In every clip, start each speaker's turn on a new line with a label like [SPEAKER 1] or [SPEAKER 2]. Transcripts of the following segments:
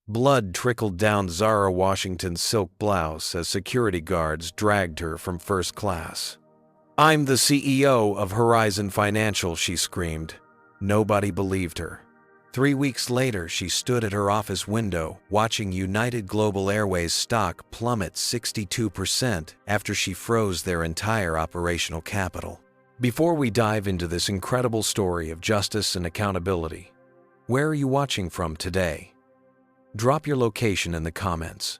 [SPEAKER 1] Blood trickled down Zara Washington's silk blouse as security guards dragged her from first class. "I'm the CEO of Horizon Financial," she screamed. Nobody believed her. 3 weeks later, she stood at her office window, watching United Global Airways stock plummet 62% after she froze their entire operational capital. Before we dive into this incredible story of justice and accountability, where are you watching from today? Drop your location in the comments.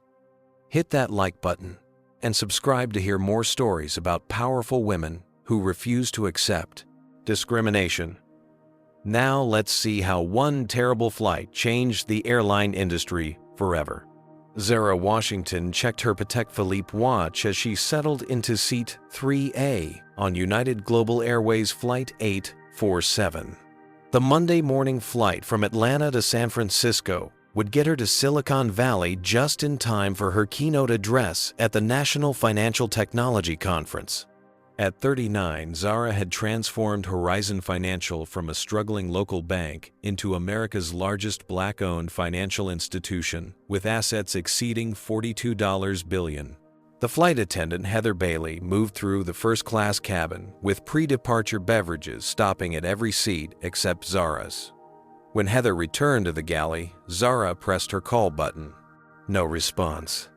[SPEAKER 1] Hit that like button and subscribe to hear more stories about powerful women who refuse to accept discrimination. Now let's see how one terrible flight changed the airline industry forever. Zara Washington checked her Patek Philippe watch as she settled into seat 3A on United Global Airways Flight 847. The Monday morning flight from Atlanta to San Francisco would get her to Silicon Valley just in time for her keynote address at the National Financial Technology Conference. At 39, Zara had transformed Horizon Financial from a struggling local bank into America's largest Black-owned financial institution, with assets exceeding $42 billion. The flight attendant, Heather Bailey, moved through the first-class cabin with pre-departure beverages stopping at every seat except Zara's. When Heather returned to the galley, Zara pressed her call button. No response.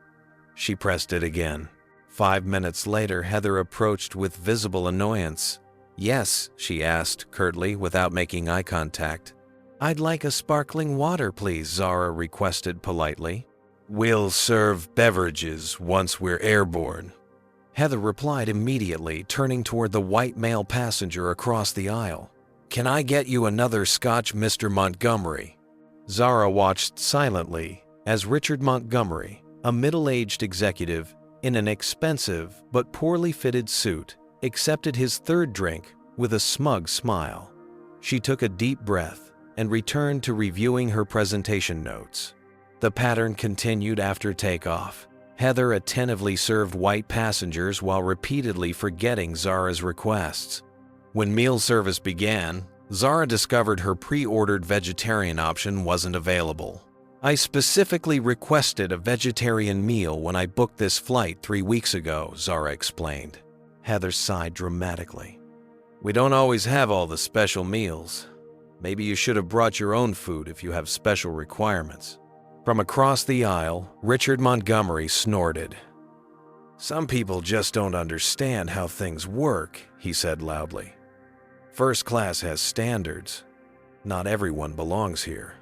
[SPEAKER 1] She pressed it again. 5 minutes later, Heather approached with visible annoyance. "Yes," she asked curtly without making eye contact. "I'd like a sparkling water, please," Zara requested politely. "We'll serve beverages once we're airborne," Heather replied immediately, turning toward the white male passenger across the aisle. "Can I get you another scotch, Mr. Montgomery?" Zara watched silently as Richard Montgomery, a middle-aged executive in an expensive but poorly fitted suit, accepted his third drink with a smug smile. She took a deep breath and returned to reviewing her presentation notes. The pattern continued after takeoff. Heather attentively served white passengers while repeatedly forgetting Zara's requests. When meal service began, Zara discovered her pre-ordered vegetarian option wasn't available. "I specifically requested a vegetarian meal when I booked this flight 3 weeks ago," Zara explained. Heather sighed dramatically. "We don't always have all the special meals. Maybe you should have brought your own food if you have special requirements." From across the aisle, Richard Montgomery snorted. "Some people just don't understand how things work," he said loudly. "First class has standards. Not everyone belongs here."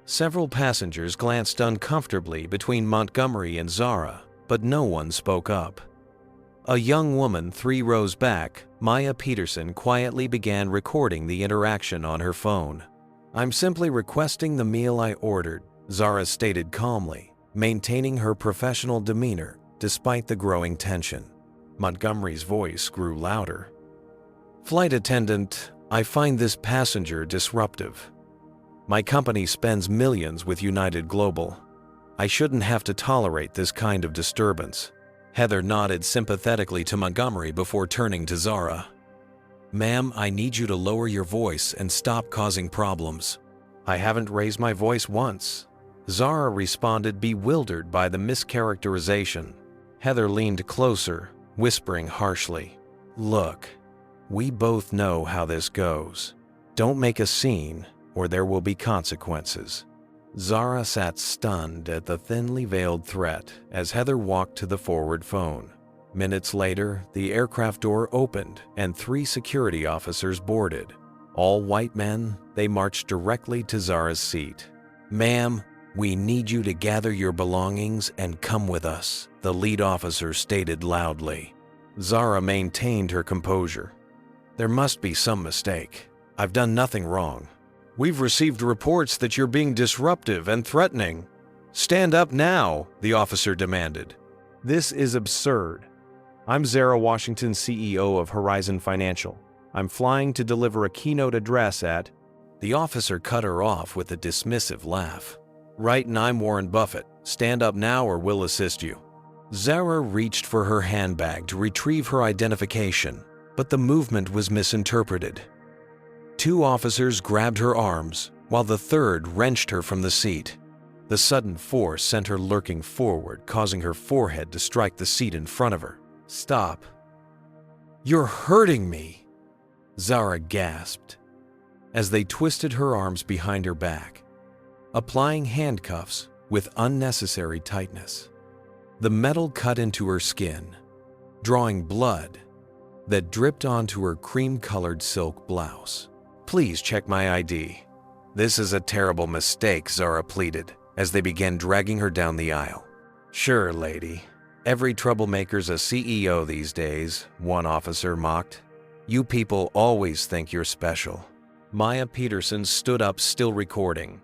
[SPEAKER 1] Several passengers glanced uncomfortably between Montgomery and Zara, but no one spoke up. A young woman 3 rows back, Maya Peterson, quietly began recording the interaction on her phone. "I'm simply requesting the meal I ordered," Zara stated calmly, maintaining her professional demeanor despite the growing tension. Montgomery's voice grew louder. "Flight attendant, I find this passenger disruptive. My company spends millions with United Global. I shouldn't have to tolerate this kind of disturbance." Heather nodded sympathetically to Montgomery before turning to Zara. "Ma'am, I need you to lower your voice and stop causing problems." "I haven't raised my voice once," Zara responded, bewildered by the mischaracterization. Heather leaned closer, whispering harshly, "Look, we both know how this goes. Don't make a scene, or there will be consequences." Zara sat stunned at the thinly veiled threat as Heather walked to the forward phone. Minutes later, the aircraft door opened and 3 security officers boarded. All white men, they marched directly to Zara's seat. "Ma'am, we need you to gather your belongings and come with us," the lead officer stated loudly. Zara maintained her composure. "There must be some mistake. I've done nothing wrong. We've received reports that you're being disruptive and threatening." "Stand up now," the officer demanded. "This is absurd. I'm Zara Washington, CEO of Horizon Financial. I'm flying to deliver a keynote address at—" The officer cut her off with a dismissive laugh. "Right, and I'm Warren Buffett. Stand up now or we'll assist you." Zara reached for her handbag to retrieve her identification, but the movement was misinterpreted. 2 officers grabbed her arms, while the third wrenched her from the seat. The sudden force sent her lurking forward, causing her forehead to strike the seat in front of her. "Stop. You're hurting me," Zara gasped as they twisted her arms behind her back, applying handcuffs with unnecessary tightness. The metal cut into her skin, drawing blood that dripped onto her cream-colored silk blouse. "Please check my ID." "This is a terrible mistake," Zara pleaded as they began dragging her down the aisle. "Sure, lady. Every troublemaker's a CEO these days," one officer mocked. "You people always think you're special." Maya Peterson stood up, still recording.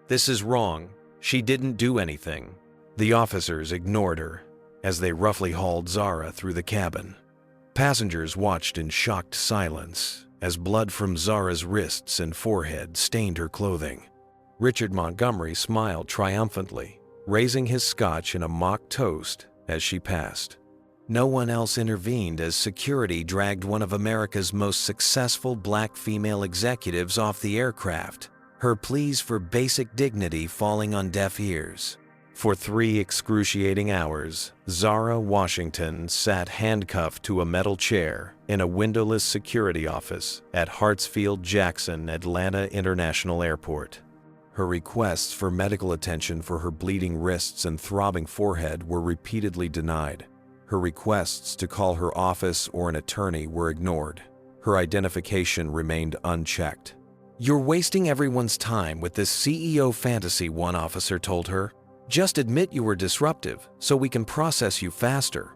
[SPEAKER 1] "This is wrong. She didn't do anything." The officers ignored her as they roughly hauled Zara through the cabin. Passengers watched in shocked silence as blood from Zara's wrists and forehead stained her clothing. Richard Montgomery smiled triumphantly, raising his scotch in a mock toast as she passed. No one else intervened as security dragged one of America's most successful black female executives off the aircraft, her pleas for basic dignity falling on deaf ears. For 3 excruciating hours, Zara Washington sat handcuffed to a metal chair in a windowless security office at Hartsfield-Jackson Atlanta International Airport. Her requests for medical attention for her bleeding wrists and throbbing forehead were repeatedly denied. Her requests to call her office or an attorney were ignored. Her identification remained unchecked. "You're wasting everyone's time with this CEO fantasy," one officer told her. "Just admit you were disruptive so we can process you faster."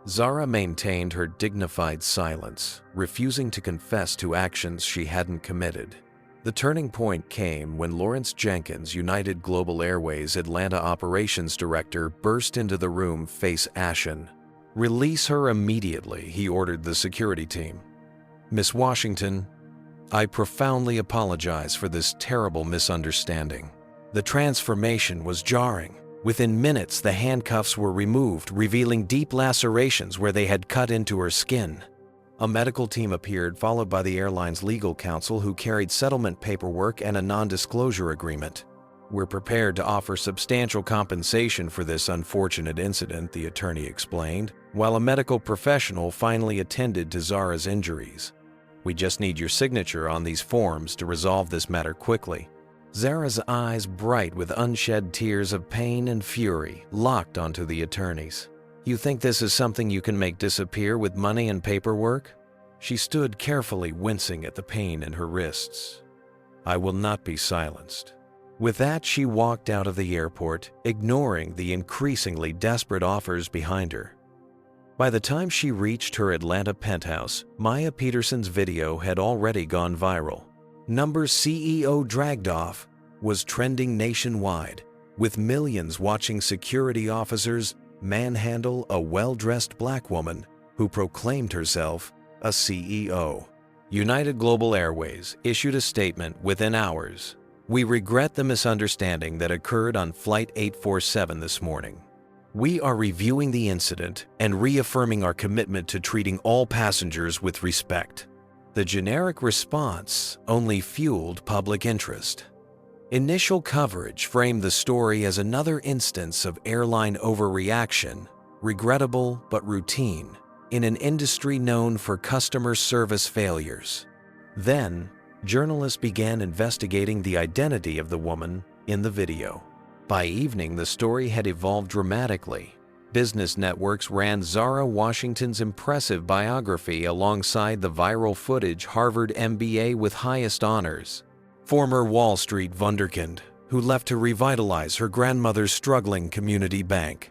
[SPEAKER 1] Zara maintained her dignified silence, refusing to confess to actions she hadn't committed. The turning point came when Lawrence Jenkins, United Global Airways Atlanta Operations Director, burst into the room, face ashen. "Release her immediately," he ordered the security team. "Miss Washington, I profoundly apologize for this terrible misunderstanding." The transformation was jarring. Within minutes, the handcuffs were removed, revealing deep lacerations where they had cut into her skin. A medical team appeared, followed by the airline's legal counsel, who carried settlement paperwork and a non-disclosure agreement. "We're prepared to offer substantial compensation for this unfortunate incident," the attorney explained, while a medical professional finally attended to Zara's injuries. "We just need your signature on these forms to resolve this matter quickly." Zara's eyes, bright with unshed tears of pain and fury, locked onto the attorney's. "You think this is something you can make disappear with money and paperwork?" She stood carefully, wincing at the pain in her wrists. "I will not be silenced." With that, she walked out of the airport, ignoring the increasingly desperate offers behind her. By the time she reached her Atlanta penthouse, Maya Peterson's video had already gone viral. "Number CEO dragged off" was trending nationwide, with millions watching security officers manhandle a well-dressed black woman who proclaimed herself a CEO. United Global Airways issued a statement within hours. "We regret the misunderstanding that occurred on Flight 847 this morning. We are reviewing the incident and reaffirming our commitment to treating all passengers with respect." The generic response only fueled public interest. Initial coverage framed the story as another instance of airline overreaction, regrettable but routine, in an industry known for customer service failures. Then, journalists began investigating the identity of the woman in the video. By evening, the story had evolved dramatically. Business networks ran Zara Washington's impressive biography alongside the viral footage, Harvard MBA with highest honors, former Wall Street wunderkind who left to revitalize her grandmother's struggling community bank,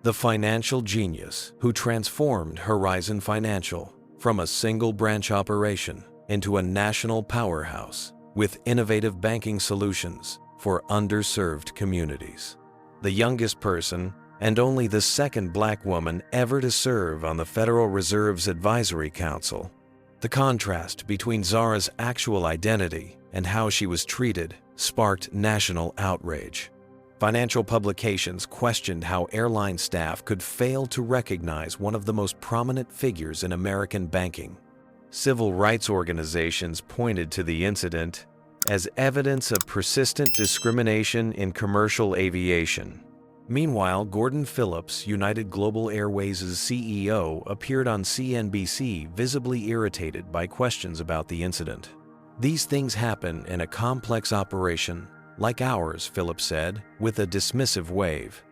[SPEAKER 1] the financial genius who transformed Horizon Financial from a single branch operation into a national powerhouse with innovative banking solutions for underserved communities, the youngest person and only the second black woman ever to serve on the Federal Reserve's Advisory Council. The contrast between Zara's actual identity and how she was treated sparked national outrage. Financial publications questioned how airline staff could fail to recognize one of the most prominent figures in American banking. Civil rights organizations pointed to the incident as evidence of persistent discrimination in commercial aviation. Meanwhile, Gordon Phillips, United Global Airways' CEO, appeared on CNBC visibly irritated by questions about the incident. "These things happen in a complex operation like ours," Phillips said, with a dismissive wave.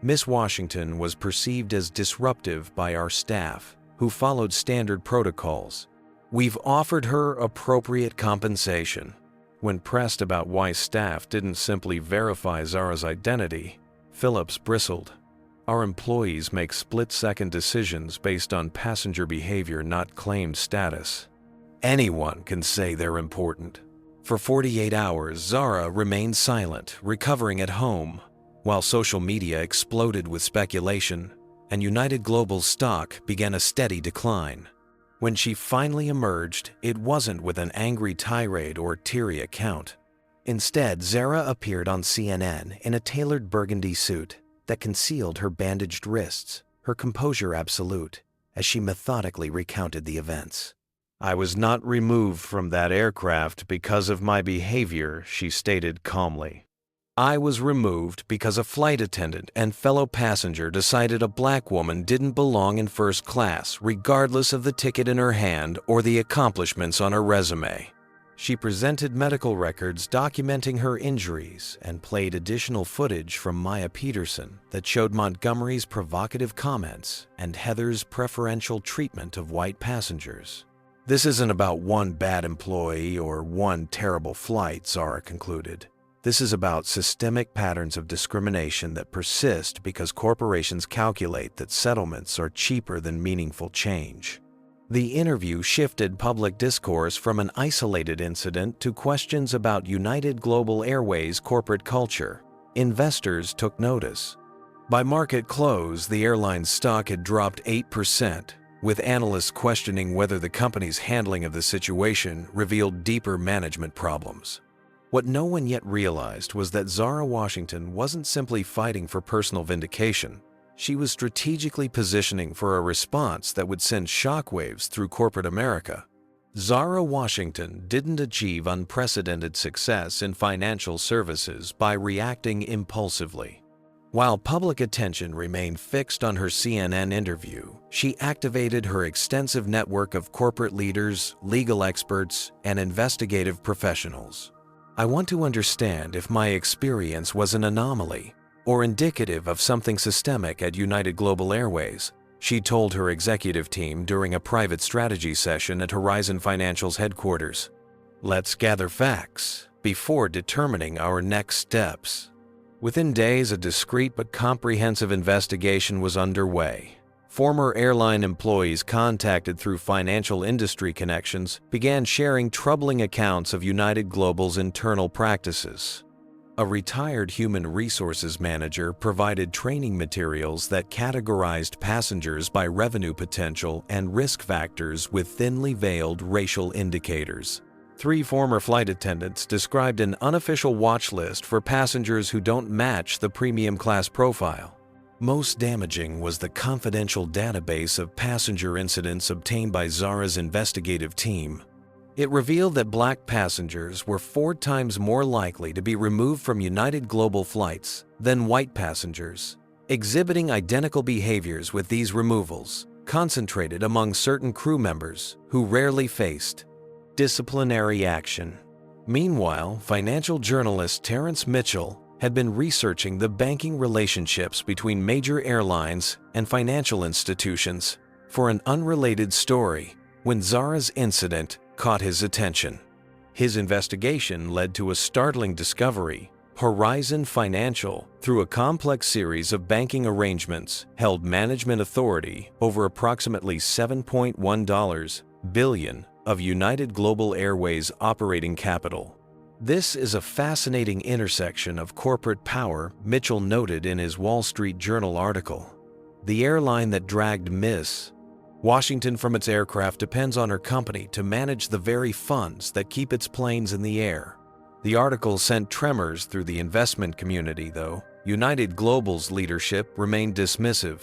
[SPEAKER 1] Miss Washington was perceived as disruptive by our staff, who followed standard protocols. "We've offered her appropriate compensation." When pressed about why staff didn't simply verify Zara's identity, Phillips bristled. "Our employees make split-second decisions based on passenger behavior, not claimed status. Anyone can say they're important." For 48 hours, Zara remained silent, recovering at home, while social media exploded with speculation, and United Global's stock began a steady decline. When she finally emerged, it wasn't with an angry tirade or teary account. Instead, Zara appeared on CNN in a tailored burgundy suit that concealed her bandaged wrists, her composure absolute, as she methodically recounted the events. "I was not removed from that aircraft because of my behavior," she stated calmly. "I was removed because a flight attendant and fellow passenger decided a black woman didn't belong in first class, regardless of the ticket in her hand or the accomplishments on her resume." She presented medical records documenting her injuries and played additional footage from Maya Peterson that showed Montgomery's provocative comments and Heather's preferential treatment of white passengers. "This isn't about one bad employee or one terrible flight," Zara concluded. "This is about systemic patterns of discrimination that persist because corporations calculate that settlements are cheaper than meaningful change." The interview shifted public discourse from an isolated incident to questions about United Global Airways' corporate culture. Investors took notice. By market close, the airline's stock had dropped 8%, with analysts questioning whether the company's handling of the situation revealed deeper management problems. What no one yet realized was that Zara Washington wasn't simply fighting for personal vindication. She was strategically positioning for a response that would send shockwaves through corporate America. Zara Washington didn't achieve unprecedented success in financial services by reacting impulsively. While public attention remained fixed on her CNN interview, she activated her extensive network of corporate leaders, legal experts, and investigative professionals. "I want to understand if my experience was an anomaly or indicative of something systemic at United Global Airways," she told her executive team during a private strategy session at Horizon Financial's headquarters. "Let's gather facts before determining our next steps." Within days, a discreet but comprehensive investigation was underway. Former airline employees contacted through financial industry connections began sharing troubling accounts of United Global's internal practices. A retired human resources manager provided training materials that categorized passengers by revenue potential and risk factors with thinly veiled racial indicators. 3 former flight attendants described an unofficial watch list for passengers who don't match the premium class profile. Most damaging was the confidential database of passenger incidents obtained by Zara's investigative team. It revealed that black passengers were 4 times more likely to be removed from United Global flights than white passengers. Exhibiting identical behaviors with these removals concentrated among certain crew members who rarely faced disciplinary action. Meanwhile, financial journalist Terrence Mitchell had been researching the banking relationships between major airlines and financial institutions for an unrelated story when Zara's incident caught his attention. His investigation led to a startling discovery. Horizon Financial, through a complex series of banking arrangements, held management authority over approximately $7.1 billion of United Global Airways operating capital. "This is a fascinating intersection of corporate power," Mitchell noted in his Wall Street Journal article. "The airline that dragged Miss Washington from its aircraft depends on her company to manage the very funds that keep its planes in the air." The article sent tremors through the investment community, though. United Global's leadership remained dismissive.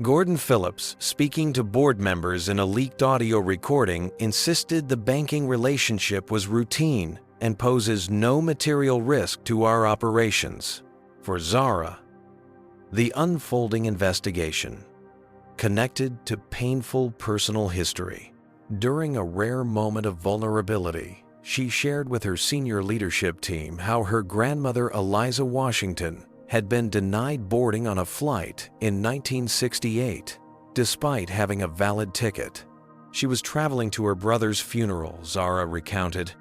[SPEAKER 1] Gordon Phillips, speaking to board members in a leaked audio recording, insisted the banking relationship was routine and poses no material risk to our operations. For Zara, the unfolding investigation connected to painful personal history. During a rare moment of vulnerability, she shared with her senior leadership team how her grandmother Eliza Washington had been denied boarding on a flight in 1968, despite having a valid ticket. She was traveling to her brother's funeral, Zara recounted.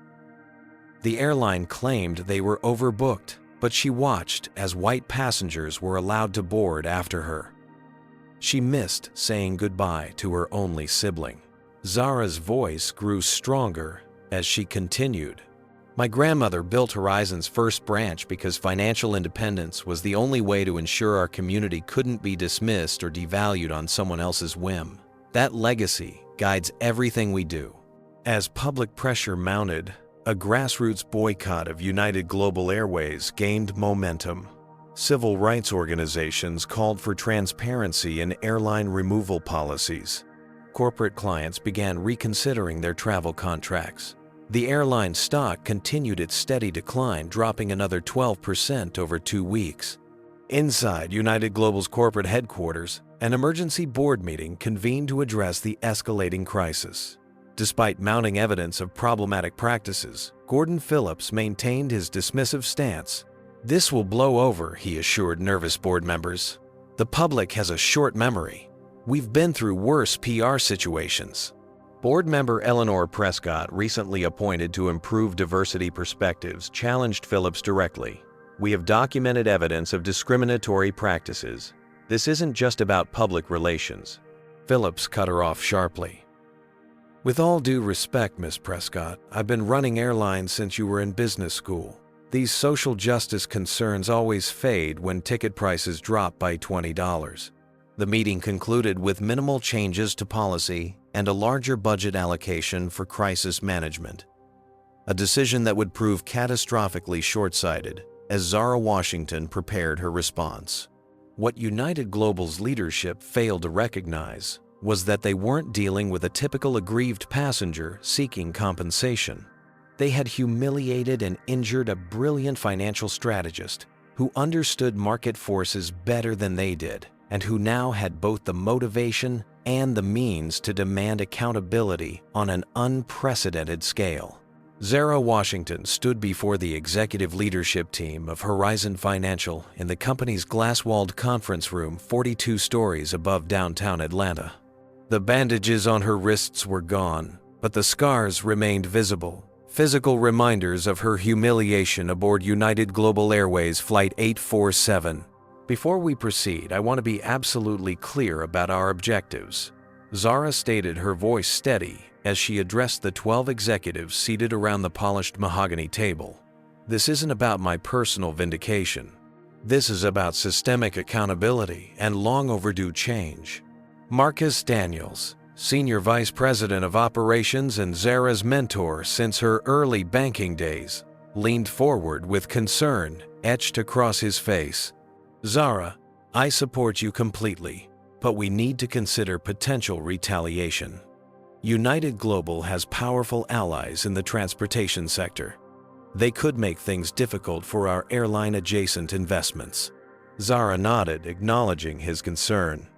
[SPEAKER 1] The airline claimed they were overbooked, but she watched as white passengers were allowed to board after her. She missed saying goodbye to her only sibling. Zara's voice grew stronger as she continued. My grandmother built Horizon's first branch because financial independence was the only way to ensure our community couldn't be dismissed or devalued on someone else's whim. That legacy guides everything we do. As public pressure mounted, a grassroots boycott of United Global Airways gained momentum. Civil rights organizations called for transparency in airline removal policies. Corporate clients began reconsidering their travel contracts. The airline stock continued its steady decline, dropping another 12% over 2 weeks. Inside United Global's corporate headquarters, an emergency board meeting convened to address the escalating crisis. Despite mounting evidence of problematic practices, Gordon Phillips maintained his dismissive stance. This will blow over, he assured nervous board members. The public has a short memory. We've been through worse PR situations. Board member Eleanor Prescott, recently appointed to improve diversity perspectives, challenged Phillips directly. We have documented evidence of discriminatory practices. This isn't just about public relations. Phillips cut her off sharply. With all due respect, Miss Prescott, I've been running airlines since you were in business school. These social justice concerns always fade when ticket prices drop by $20. The meeting concluded with minimal changes to policy and a larger budget allocation for crisis management, a decision that would prove catastrophically short-sighted as Zara Washington prepared her response. What United Global's leadership failed to recognize was that they weren't dealing with a typical aggrieved passenger seeking compensation. They had humiliated and injured a brilliant financial strategist who understood market forces better than they did, and who now had both the motivation and the means to demand accountability on an unprecedented scale. Zara Washington stood before the executive leadership team of Horizon Financial in the company's glass-walled conference room 42 stories above downtown Atlanta. The bandages on her wrists were gone, but the scars remained visible, physical reminders of her humiliation aboard United Global Airways Flight 847. Before we proceed, I want to be absolutely clear about our objectives. Zara stated, her voice steady as she addressed the 12 executives seated around the polished mahogany table. This isn't about my personal vindication. This is about systemic accountability and long overdue change. Marcus Daniels, Senior Vice President of Operations and Zara's mentor since her early banking days, leaned forward with concern etched across his face. Zara, I support you completely, but we need to consider potential retaliation. United Global has powerful allies in the transportation sector. They could make things difficult for our airline-adjacent investments. Zara nodded, acknowledging his concern.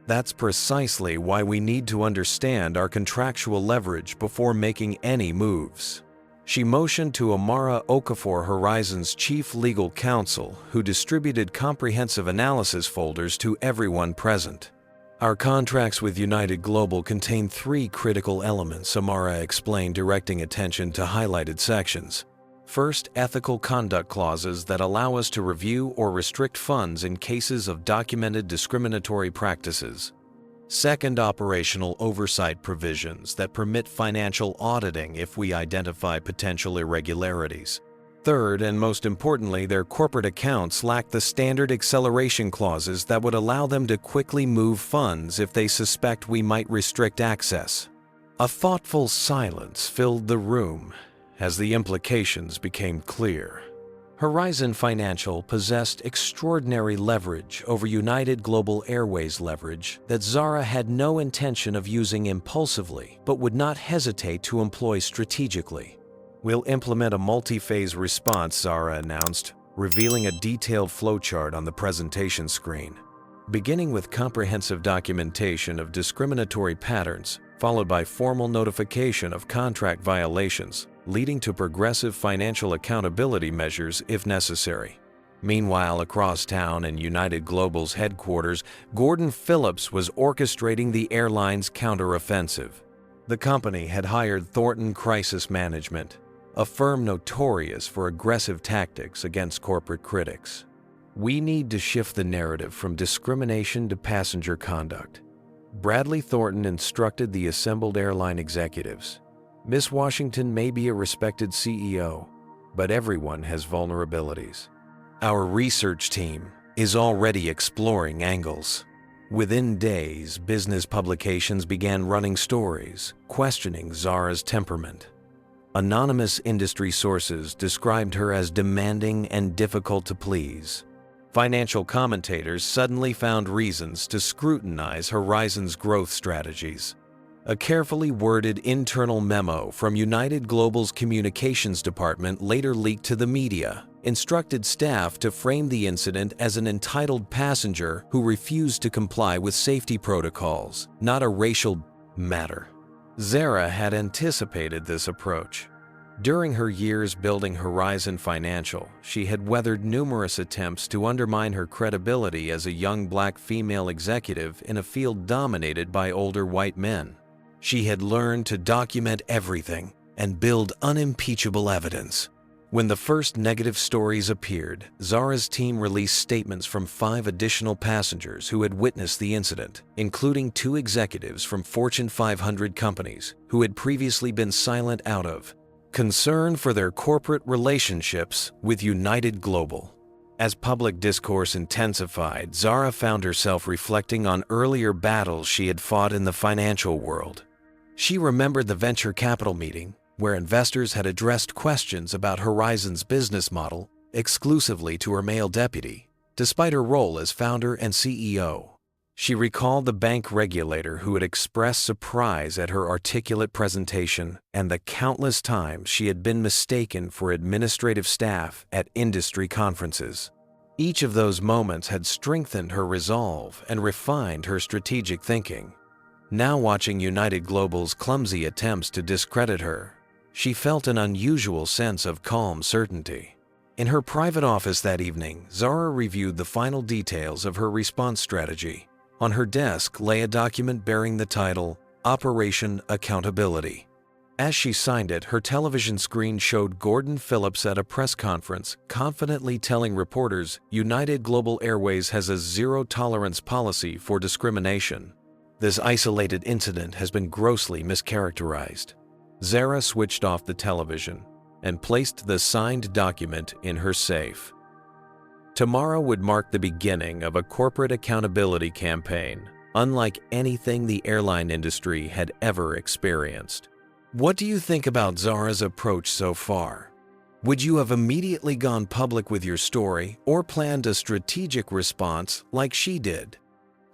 [SPEAKER 1] That's precisely why we need to understand our contractual leverage before making any moves. She motioned to Amara Okafor, Horizon's chief legal counsel, who distributed comprehensive analysis folders to everyone present. Our contracts with United Global contain 3 critical elements, Amara explained, directing attention to highlighted sections. First, ethical conduct clauses that allow us to review or restrict funds in cases of documented discriminatory practices. Second, operational oversight provisions that permit financial auditing if we identify potential irregularities. Third, and most importantly, their corporate accounts lack the standard acceleration clauses that would allow them to quickly move funds if they suspect we might restrict access. A thoughtful silence filled the room as the implications became clear. Horizon Financial possessed extraordinary leverage over United Global Airways, leverage that Zara had no intention of using impulsively but would not hesitate to employ strategically. We'll implement a multi-phase response, Zara announced, revealing a detailed flowchart on the presentation screen. Beginning with comprehensive documentation of discriminatory patterns, followed by formal notification of contract violations, leading to progressive financial accountability measures if necessary. Meanwhile, across town in United Global's headquarters, Gordon Phillips was orchestrating the airline's counteroffensive. The company had hired Thornton Crisis Management, a firm notorious for aggressive tactics against corporate critics. "We need to shift the narrative from discrimination to passenger conduct," Bradley Thornton instructed the assembled airline executives. "Miss Washington may be a respected CEO, but everyone has vulnerabilities. Our research team is already exploring angles." Within days, business publications began running stories, questioning Zara's temperament. Anonymous industry sources described her as demanding and difficult to please. Financial commentators suddenly found reasons to scrutinize Horizon's growth strategies. A carefully worded internal memo from United Global's communications department later leaked to the media, instructed staff to frame the incident as an entitled passenger who refused to comply with safety protocols, not a racial matter. Zara had anticipated this approach. During her years building Horizon Financial, she had weathered numerous attempts to undermine her credibility as a young black female executive in a field dominated by older white men. She had learned to document everything and build unimpeachable evidence. When the first negative stories appeared, Zara's team released statements from 5 additional passengers who had witnessed the incident, including 2 executives from Fortune 500 companies who had previously been silent out of concern for their corporate relationships with United Global. As public discourse intensified, Zara found herself reflecting on earlier battles she had fought in the financial world. She remembered the venture capital meeting, where investors had addressed questions about Horizon's business model exclusively to her male deputy, despite her role as founder and CEO. She recalled the bank regulator who had expressed surprise at her articulate presentation and the countless times she had been mistaken for administrative staff at industry conferences. Each of those moments had strengthened her resolve and refined her strategic thinking. Now watching United Global's clumsy attempts to discredit her, she felt an unusual sense of calm certainty. In her private office that evening, Zara reviewed the final details of her response strategy. On her desk lay a document bearing the title, Operation Accountability. As she signed it, her television screen showed Gordon Phillips at a press conference, confidently telling reporters United Global Airways has a zero-tolerance policy for discrimination. This isolated incident has been grossly mischaracterized. Zara switched off the television and placed the signed document in her safe. Tomorrow would mark the beginning of a corporate accountability campaign, unlike anything the airline industry had ever experienced. What do you think about Zara's approach so far? Would you have immediately gone public with your story or planned a strategic response like she did?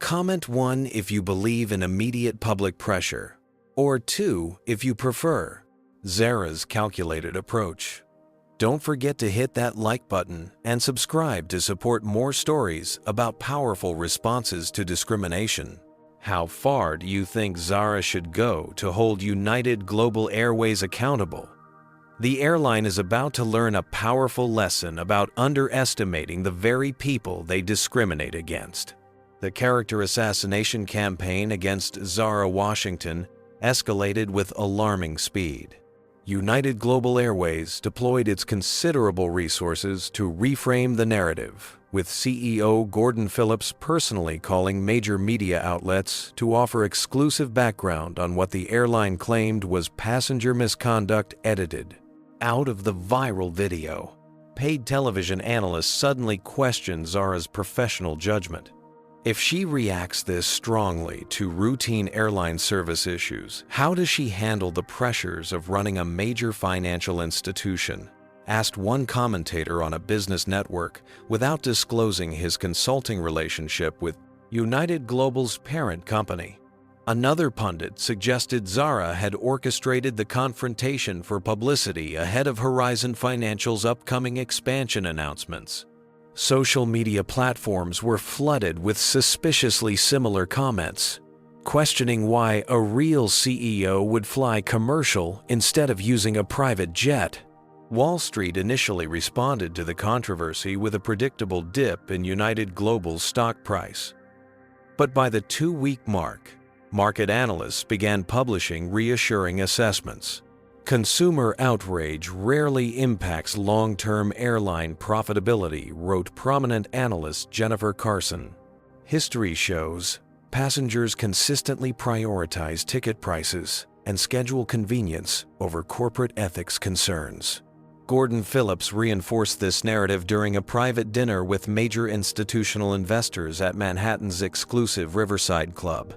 [SPEAKER 1] Comment 1 if you believe in immediate public pressure, or 2 if you prefer Zara's calculated approach. Don't forget to hit that like button and subscribe to support more stories about powerful responses to discrimination. How far do you think Zara should go to hold United Global Airways accountable? The airline is about to learn a powerful lesson about underestimating the very people they discriminate against. The character assassination campaign against Zara Washington escalated with alarming speed. United Global Airways deployed its considerable resources to reframe the narrative, with CEO Gordon Phillips personally calling major media outlets to offer exclusive background on what the airline claimed was passenger misconduct edited out of the viral video. Paid television analysts suddenly questioned Zara's professional judgment. If she reacts this strongly to routine airline service issues, how does she handle the pressures of running a major financial institution? Asked one commentator on a business network without disclosing his consulting relationship with United Global's parent company. Another pundit suggested Zara had orchestrated the confrontation for publicity ahead of Horizon Financial's upcoming expansion announcements. Social media platforms were flooded with suspiciously similar comments, questioning why a real CEO would fly commercial instead of using a private jet. Wall Street initially responded to the controversy with a predictable dip in United Global's stock price. But by the 2-week mark, market analysts began publishing reassuring assessments. Consumer outrage rarely impacts long-term airline profitability, wrote prominent analyst Jennifer Carson. History shows passengers consistently prioritize ticket prices and schedule convenience over corporate ethics concerns. Gordon Phillips reinforced this narrative during a private dinner with major institutional investors at Manhattan's exclusive Riverside Club.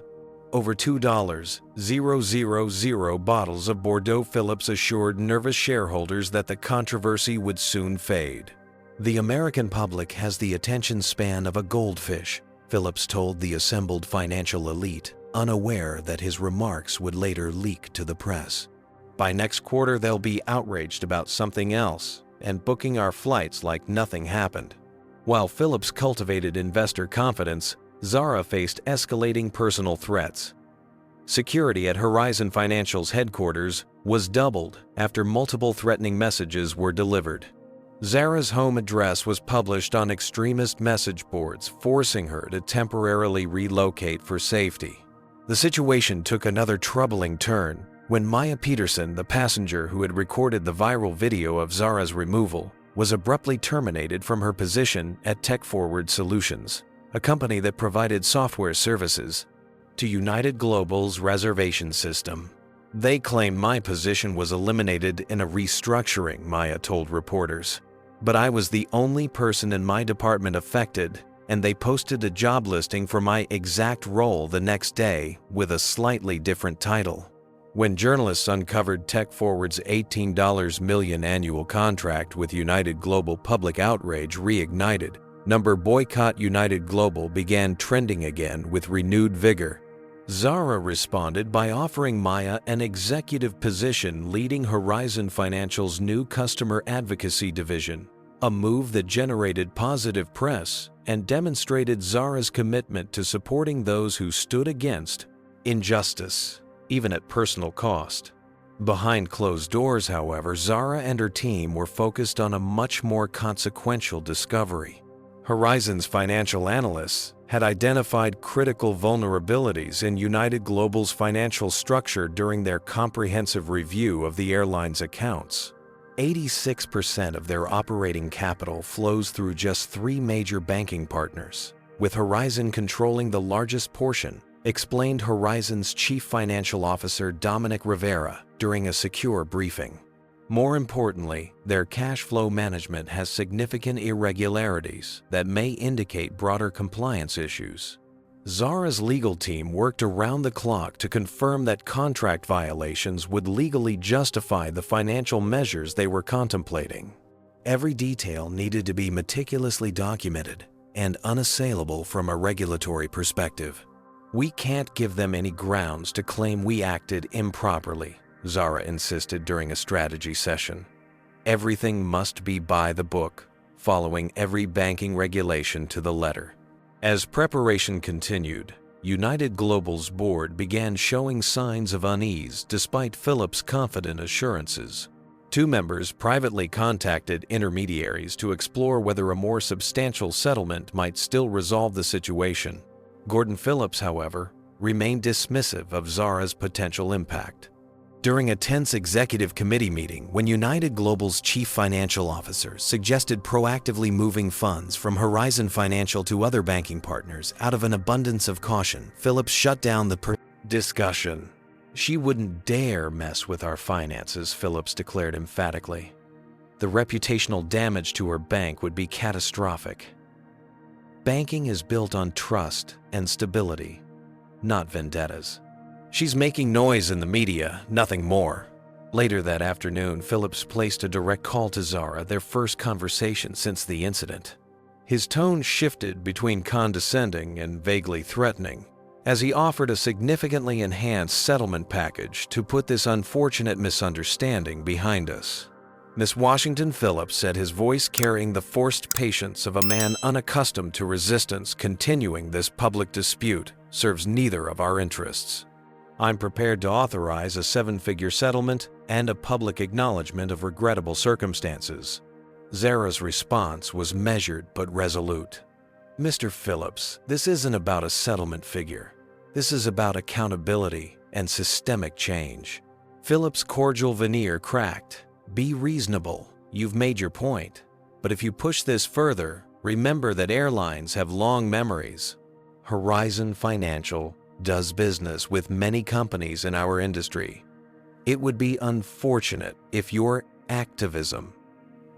[SPEAKER 1] Over $2,000 bottles of Bordeaux. Phillips assured nervous shareholders that the controversy would soon fade. "The American public has the attention span of a goldfish," Phillips told the assembled financial elite, unaware that his remarks would later leak to the press. "By next quarter, they'll be outraged about something else and booking our flights like nothing happened." While Phillips cultivated investor confidence, Zara faced escalating personal threats. Security at Horizon Financial's headquarters was doubled after multiple threatening messages were delivered. Zara's home address was published on extremist message boards, forcing her to temporarily relocate for safety. The situation took another troubling turn when Maya Peterson, the passenger who had recorded the viral video of Zara's removal, was abruptly terminated from her position at Tech Forward Solutions, a company that provided software services to United Global's reservation system. "They claim my position was eliminated in a restructuring," Maya told reporters. "But I was the only person in my department affected, and they posted a job listing for my exact role the next day with a slightly different title." When journalists uncovered Tech Forward's $18 million annual contract with United Global, public outrage reignited. Number boycott United Global began trending again with renewed vigor. Zara responded by offering Maya an executive position leading Horizon Financial's new customer advocacy division, a move that generated positive press and demonstrated Zara's commitment to supporting those who stood against injustice, even at personal cost. Behind closed doors, however, Zara and her team were focused on a much more consequential discovery. Horizon's financial analysts had identified critical vulnerabilities in United Global's financial structure during their comprehensive review of the airline's accounts. 86% of their operating capital flows through just 3 major banking partners, with Horizon controlling the largest portion, explained Horizon's Chief Financial Officer Dominic Rivera during a secure briefing. More importantly, their cash flow management has significant irregularities that may indicate broader compliance issues. Zara's legal team worked around the clock to confirm that contract violations would legally justify the financial measures they were contemplating. Every detail needed to be meticulously documented and unassailable from a regulatory perspective. "We can't give them any grounds to claim we acted improperly," Zara insisted during a strategy session. "Everything must be by the book, following every banking regulation to the letter." As preparation continued, United Global's board began showing signs of unease despite Phillips' confident assurances. 2 members privately contacted intermediaries to explore whether a more substantial settlement might still resolve the situation. Gordon Phillips, however, remained dismissive of Zara's potential impact. During a tense executive committee meeting, when United Global's chief financial officer suggested proactively moving funds from Horizon Financial to other banking partners out of an abundance of caution, Phillips shut down the discussion. "She wouldn't dare mess with our finances," Phillips declared emphatically. "The reputational damage to her bank would be catastrophic." Banking is built on trust and stability, not vendettas. "She's making noise in the media, nothing more." Later that afternoon, Phillips placed a direct call to Zara, their first conversation since the incident. His tone shifted between condescending and vaguely threatening. as he offered a significantly enhanced settlement package to put this unfortunate misunderstanding behind us. Miss Washington Phillips said, his voice carrying the forced patience of a man unaccustomed to resistance. Continuing this public dispute serves neither of our interests. I'm prepared to authorize a 7-figure settlement and a public acknowledgement of regrettable circumstances. Zara's response was measured but resolute. Mr. Phillips, this isn't about a settlement figure. This is about accountability and systemic change. Phillips' cordial veneer cracked. Be reasonable. You've made your point. But if you push this further, remember that airlines have long memories. Horizon Financial does business with many companies in our industry. It would be unfortunate if your activism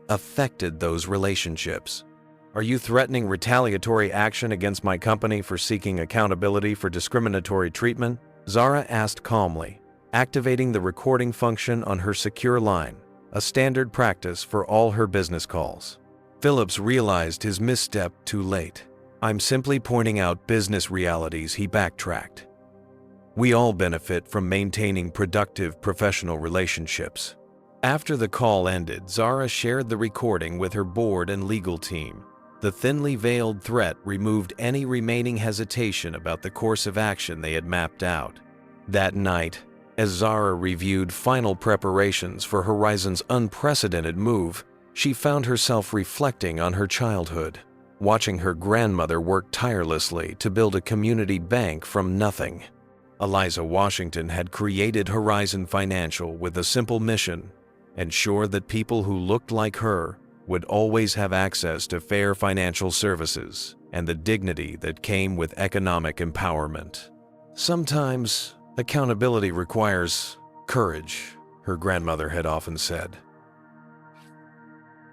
[SPEAKER 1] affected those relationships. Are you threatening retaliatory action against my company for seeking accountability for discriminatory treatment? Zara asked calmly, activating the recording function on her secure line, a standard practice for all her business calls. Phillips realized his misstep too late. I'm simply pointing out business realities, he backtracked. We all benefit from maintaining productive professional relationships. After the call ended, Zara shared the recording with her board and legal team. The thinly veiled threat removed any remaining hesitation about the course of action they had mapped out. That night, as Zara reviewed final preparations for Horizon's unprecedented move, she found herself reflecting on her childhood, watching her grandmother work tirelessly to build a community bank from nothing. Eliza Washington had created Horizon Financial with a simple mission: ensure that people who looked like her would always have access to fair financial services and the dignity that came with economic empowerment. Sometimes, accountability requires courage, her grandmother had often said.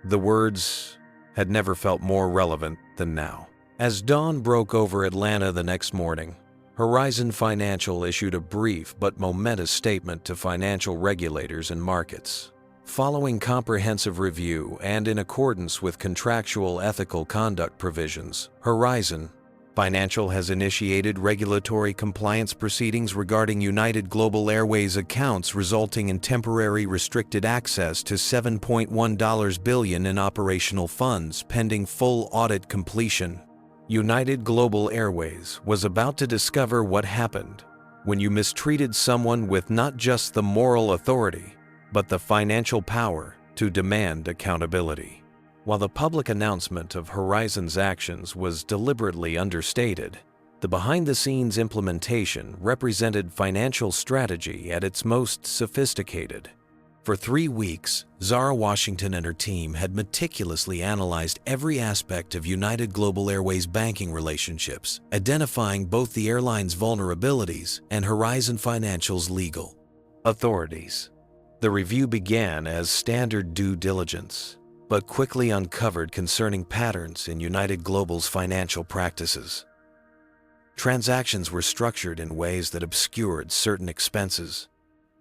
[SPEAKER 1] The words had never felt more relevant than now. As dawn broke over Atlanta the next morning, Horizon Financial issued a brief but momentous statement to financial regulators and markets. Following comprehensive review and in accordance with contractual ethical conduct provisions, Horizon Financial has initiated regulatory compliance proceedings regarding United Global Airways accounts, resulting in temporary restricted access to $7.1 billion in operational funds pending full audit completion. United Global Airways was about to discover what happened when you mistreated someone with not just the moral authority, but the financial power to demand accountability. While the public announcement of Horizon's actions was deliberately understated, the behind-the-scenes implementation represented financial strategy at its most sophisticated. For 3 weeks, Zara Washington and her team had meticulously analyzed every aspect of United Global Airways banking relationships, identifying both the airline's vulnerabilities and Horizon Financial's legal authorities. The review began as standard due diligence, but quickly uncovered concerning patterns in United Global's financial practices. Transactions were structured in ways that obscured certain expenses.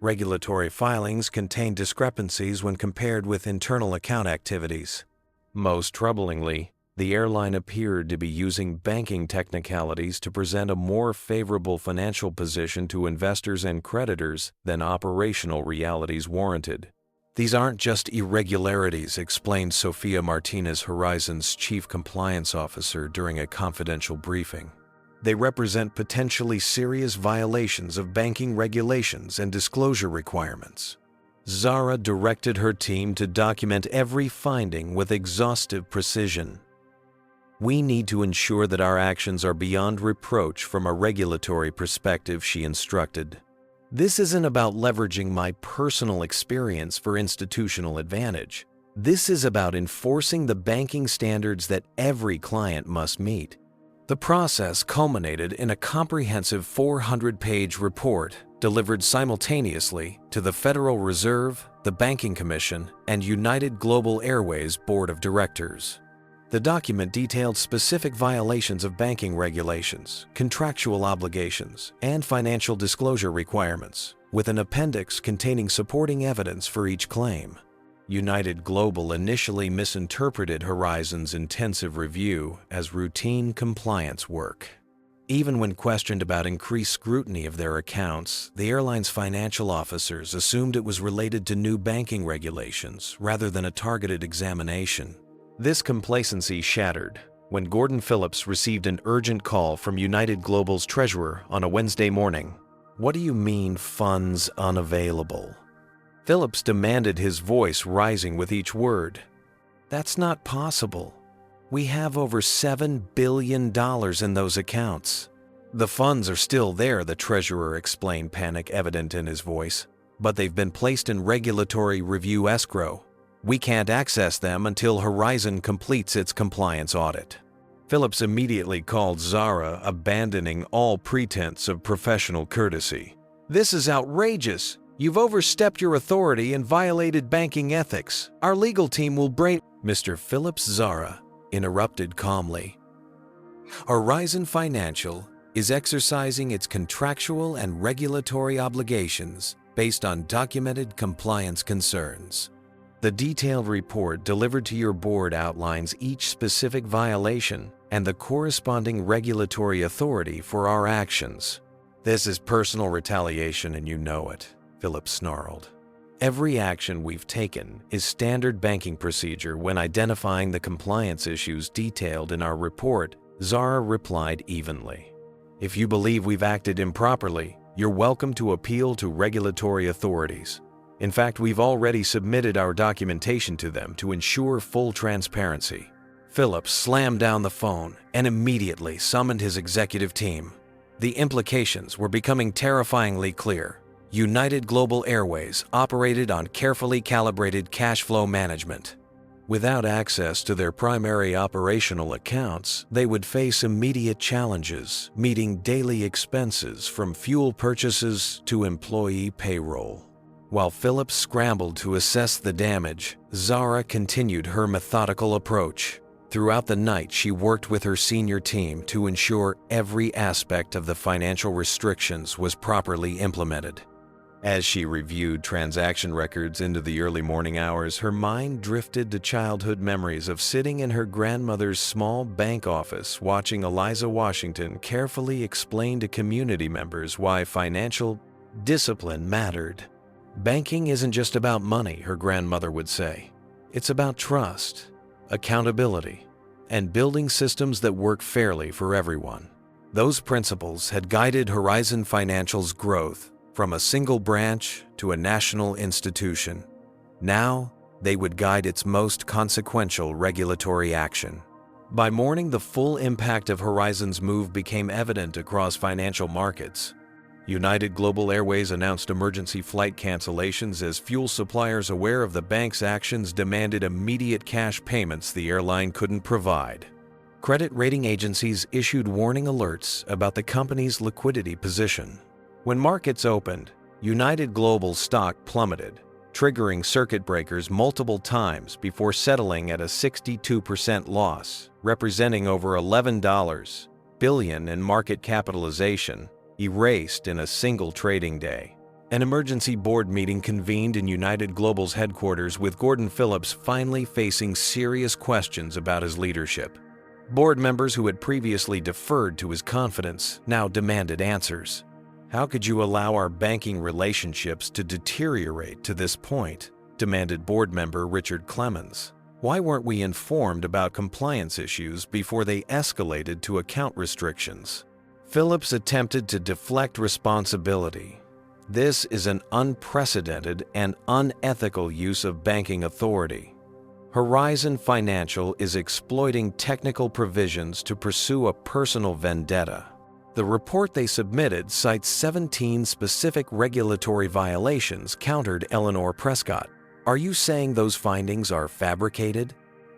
[SPEAKER 1] Regulatory filings contained discrepancies when compared with internal account activities. Most troublingly, the airline appeared to be using banking technicalities to present a more favorable financial position to investors and creditors than operational realities warranted. These aren't just irregularities, explained Sophia Martinez, Horizon's chief compliance officer, during a confidential briefing. They represent potentially serious violations of banking regulations and disclosure requirements. Zara directed her team to document every finding with exhaustive precision. We need to ensure that our actions are beyond reproach from a regulatory perspective, she instructed. This isn't about leveraging my personal experience for institutional advantage. This is about enforcing the banking standards that every client must meet. The process culminated in a comprehensive 400-page report delivered simultaneously to the Federal Reserve, the Banking Commission, and United Global Airways Board of Directors. The document detailed specific violations of banking regulations, contractual obligations, and financial disclosure requirements, with an appendix containing supporting evidence for each claim. United Global initially misinterpreted Horizon's intensive review as routine compliance work. Even when questioned about increased scrutiny of their accounts, the airline's financial officers assumed it was related to new banking regulations rather than a targeted examination. This complacency shattered when Gordon Phillips received an urgent call from United Global's treasurer on a Wednesday morning. "What do you mean, funds unavailable?" Phillips demanded, his voice rising with each word. "That's not possible. We have over $7 billion in those accounts." "The funds are still there," the treasurer explained, panic evident in his voice, "but they've been placed in regulatory review escrow. We can't access them until Horizon completes its compliance audit." Phillips immediately called Zara, abandoning all pretense of professional courtesy. "This is outrageous. You've overstepped your authority and violated banking ethics. Our legal team will bring—" Mr. Phillips, Zara interrupted calmly. "Horizon Financial is exercising its contractual and regulatory obligations based on documented compliance concerns. The detailed report delivered to your board outlines each specific violation and the corresponding regulatory authority for our actions." "This is personal retaliation and you know it," Phillips snarled. "Every action we've taken is standard banking procedure when identifying the compliance issues detailed in our report," Zara replied evenly. "If you believe we've acted improperly, you're welcome to appeal to regulatory authorities. In fact, we've already submitted our documentation to them to ensure full transparency." Phillips slammed down the phone and immediately summoned his executive team. The implications were becoming terrifyingly clear. United Global Airways operated on carefully calibrated cash flow management. Without access to their primary operational accounts, they would face immediate challenges, meeting daily expenses from fuel purchases to employee payroll. While Phillips scrambled to assess the damage, Zara continued her methodical approach. Throughout the night, she worked with her senior team to ensure every aspect of the financial restrictions was properly implemented. As she reviewed transaction records into the early morning hours, her mind drifted to childhood memories of sitting in her grandmother's small bank office watching Zara Washington carefully explain to community members why financial discipline mattered. "Banking isn't just about money," her grandmother would say. "It's about trust, accountability, and building systems that work fairly for everyone." Those principles had guided Horizon Financial's growth from a single branch to a national institution. Now, they would guide its most consequential regulatory action. By morning, the full impact of Horizon's move became evident across financial markets. United Global Airways announced emergency flight cancellations as fuel suppliers aware of the bank's actions demanded immediate cash payments the airline couldn't provide. Credit rating agencies issued warning alerts about the company's liquidity position. When markets opened, United Global's stock plummeted, triggering circuit breakers multiple times before settling at a 62% loss, representing over $11 billion in market capitalization, erased in a single trading day. An emergency board meeting convened in United Global's headquarters, with Gordon Phillips finally facing serious questions about his leadership. Board members who had previously deferred to his confidence now demanded answers. "How could you allow our banking relationships to deteriorate to this point?" demanded board member Richard Clemens. "Why weren't we informed about compliance issues before they escalated to account restrictions?" Phillips attempted to deflect responsibility. "This is an unprecedented and unethical use of banking authority. Horizon Financial is exploiting technical provisions to pursue a personal vendetta." The report they submitted cites 17 specific regulatory violations, countered Eleanor Prescott. "Are you saying those findings are fabricated?"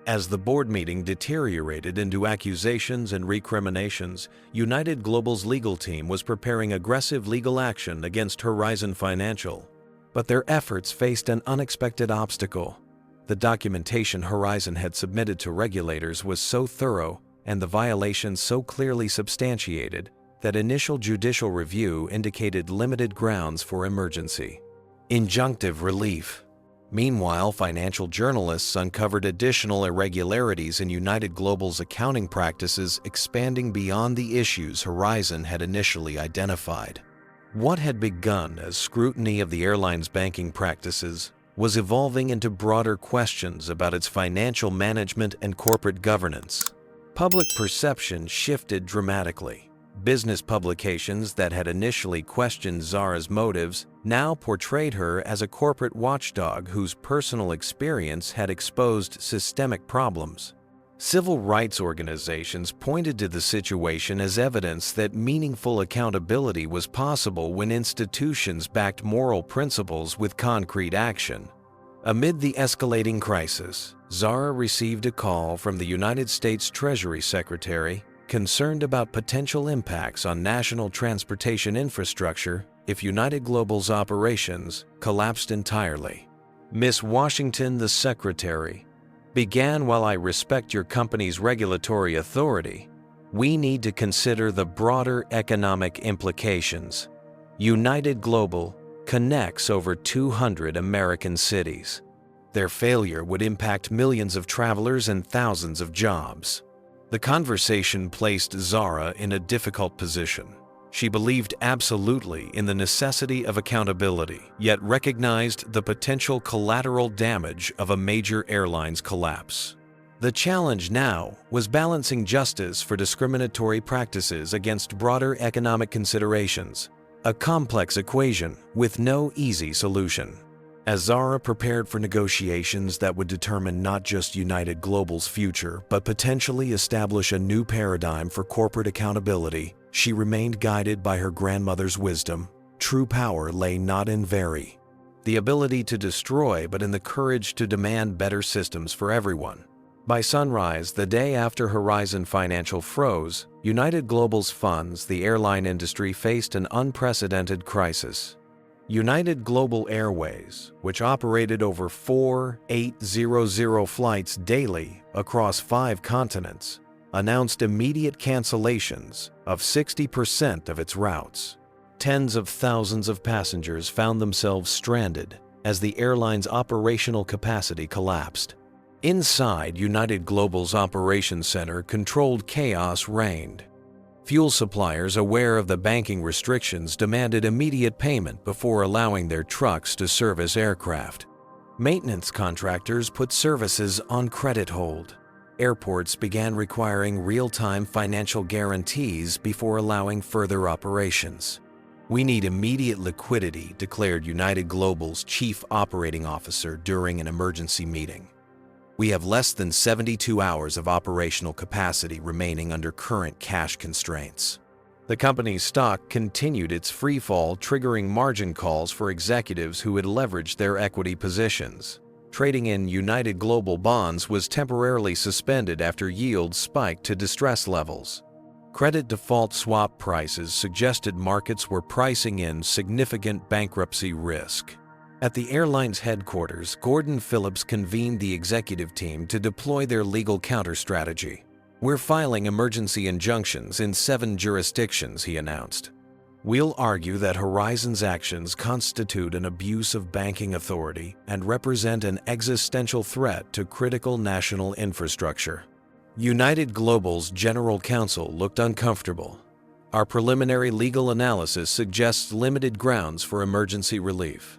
[SPEAKER 1] As the board meeting deteriorated into accusations and recriminations, United Global's legal team was preparing aggressive legal action against Horizon Financial. But their efforts faced an unexpected obstacle. The documentation Horizon had submitted to regulators was so thorough and the violations so clearly substantiated that initial judicial review indicated limited grounds for emergency injunctive relief. Meanwhile, financial journalists uncovered additional irregularities in United Global's accounting practices, expanding beyond the issues Horizon had initially identified. What had begun as scrutiny of the airline's banking practices was evolving into broader questions about its financial management and corporate governance. Public perception shifted dramatically. Business publications that had initially questioned Zara's motives now portrayed her as a corporate watchdog whose personal experience had exposed systemic problems. Civil rights organizations pointed to the situation as evidence that meaningful accountability was possible when institutions backed moral principles with concrete action. Amid the escalating crisis, Zara received a call from the United States Treasury Secretary concerned about potential impacts on national transportation infrastructure if United Global's operations collapsed entirely. Ms. Washington, the Secretary, began, "While I respect your company's regulatory authority, we need to consider the broader economic implications. United Global connects over 200 American cities. Their failure would impact millions of travelers and thousands of jobs." The conversation placed Zara in a difficult position. She believed absolutely in the necessity of accountability, yet recognized the potential collateral damage of a major airline's collapse. The challenge now was balancing justice for discriminatory practices against broader economic considerations, a complex equation with no easy solution. As Zara prepared for negotiations that would determine not just United Global's future, but potentially establish a new paradigm for corporate accountability, she remained guided by her grandmother's wisdom. True power lay not in the ability to destroy, but in the courage to demand better systems for everyone. By sunrise, the day after Horizon Financial froze, United Global's funds, the airline industry, faced an unprecedented crisis. United Global Airways, which operated over 4,800 flights daily across 5 continents, announced immediate cancellations of 60% of its routes. Tens of thousands of passengers found themselves stranded as the airline's operational capacity collapsed. Inside United Global's operations center, controlled chaos reigned. Fuel suppliers, aware of the banking restrictions, demanded immediate payment before allowing their trucks to service aircraft. Maintenance contractors put services on credit hold. Airports began requiring real-time financial guarantees before allowing further operations. "We need immediate liquidity," declared United Global's chief operating officer during an emergency meeting. "We have less than 72 hours of operational capacity remaining under current cash constraints." The company's stock continued its freefall, triggering margin calls for executives who had leveraged their equity positions. Trading in United Global bonds was temporarily suspended after yields spiked to distress levels. Credit default swap prices suggested markets were pricing in significant bankruptcy risk. At the airline's headquarters, Gordon Phillips convened the executive team to deploy their legal counter-strategy. "We're filing emergency injunctions in 7 jurisdictions," he announced. "We'll argue that Horizon's actions constitute an abuse of banking authority and represent an existential threat to critical national infrastructure." United Global's general counsel looked uncomfortable. "Our preliminary legal analysis suggests limited grounds for emergency relief.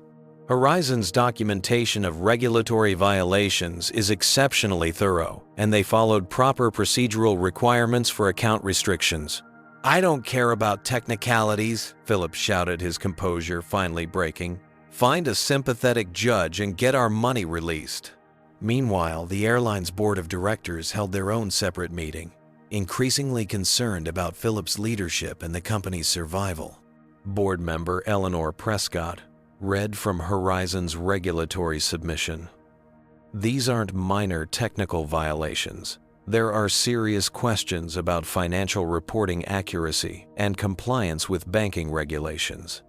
[SPEAKER 1] Horizon's documentation of regulatory violations is exceptionally thorough, and they followed proper procedural requirements for account restrictions." "I don't care about technicalities," Phillips shouted, his composure finally breaking. "Find a sympathetic judge and get our money released." Meanwhile, the airline's board of directors held their own separate meeting, increasingly concerned about Phillips' leadership and the company's survival. Board member Eleanor Prescott read from Horizon's regulatory submission. "These aren't minor technical violations. There are serious questions about financial reporting accuracy and compliance with banking regulations."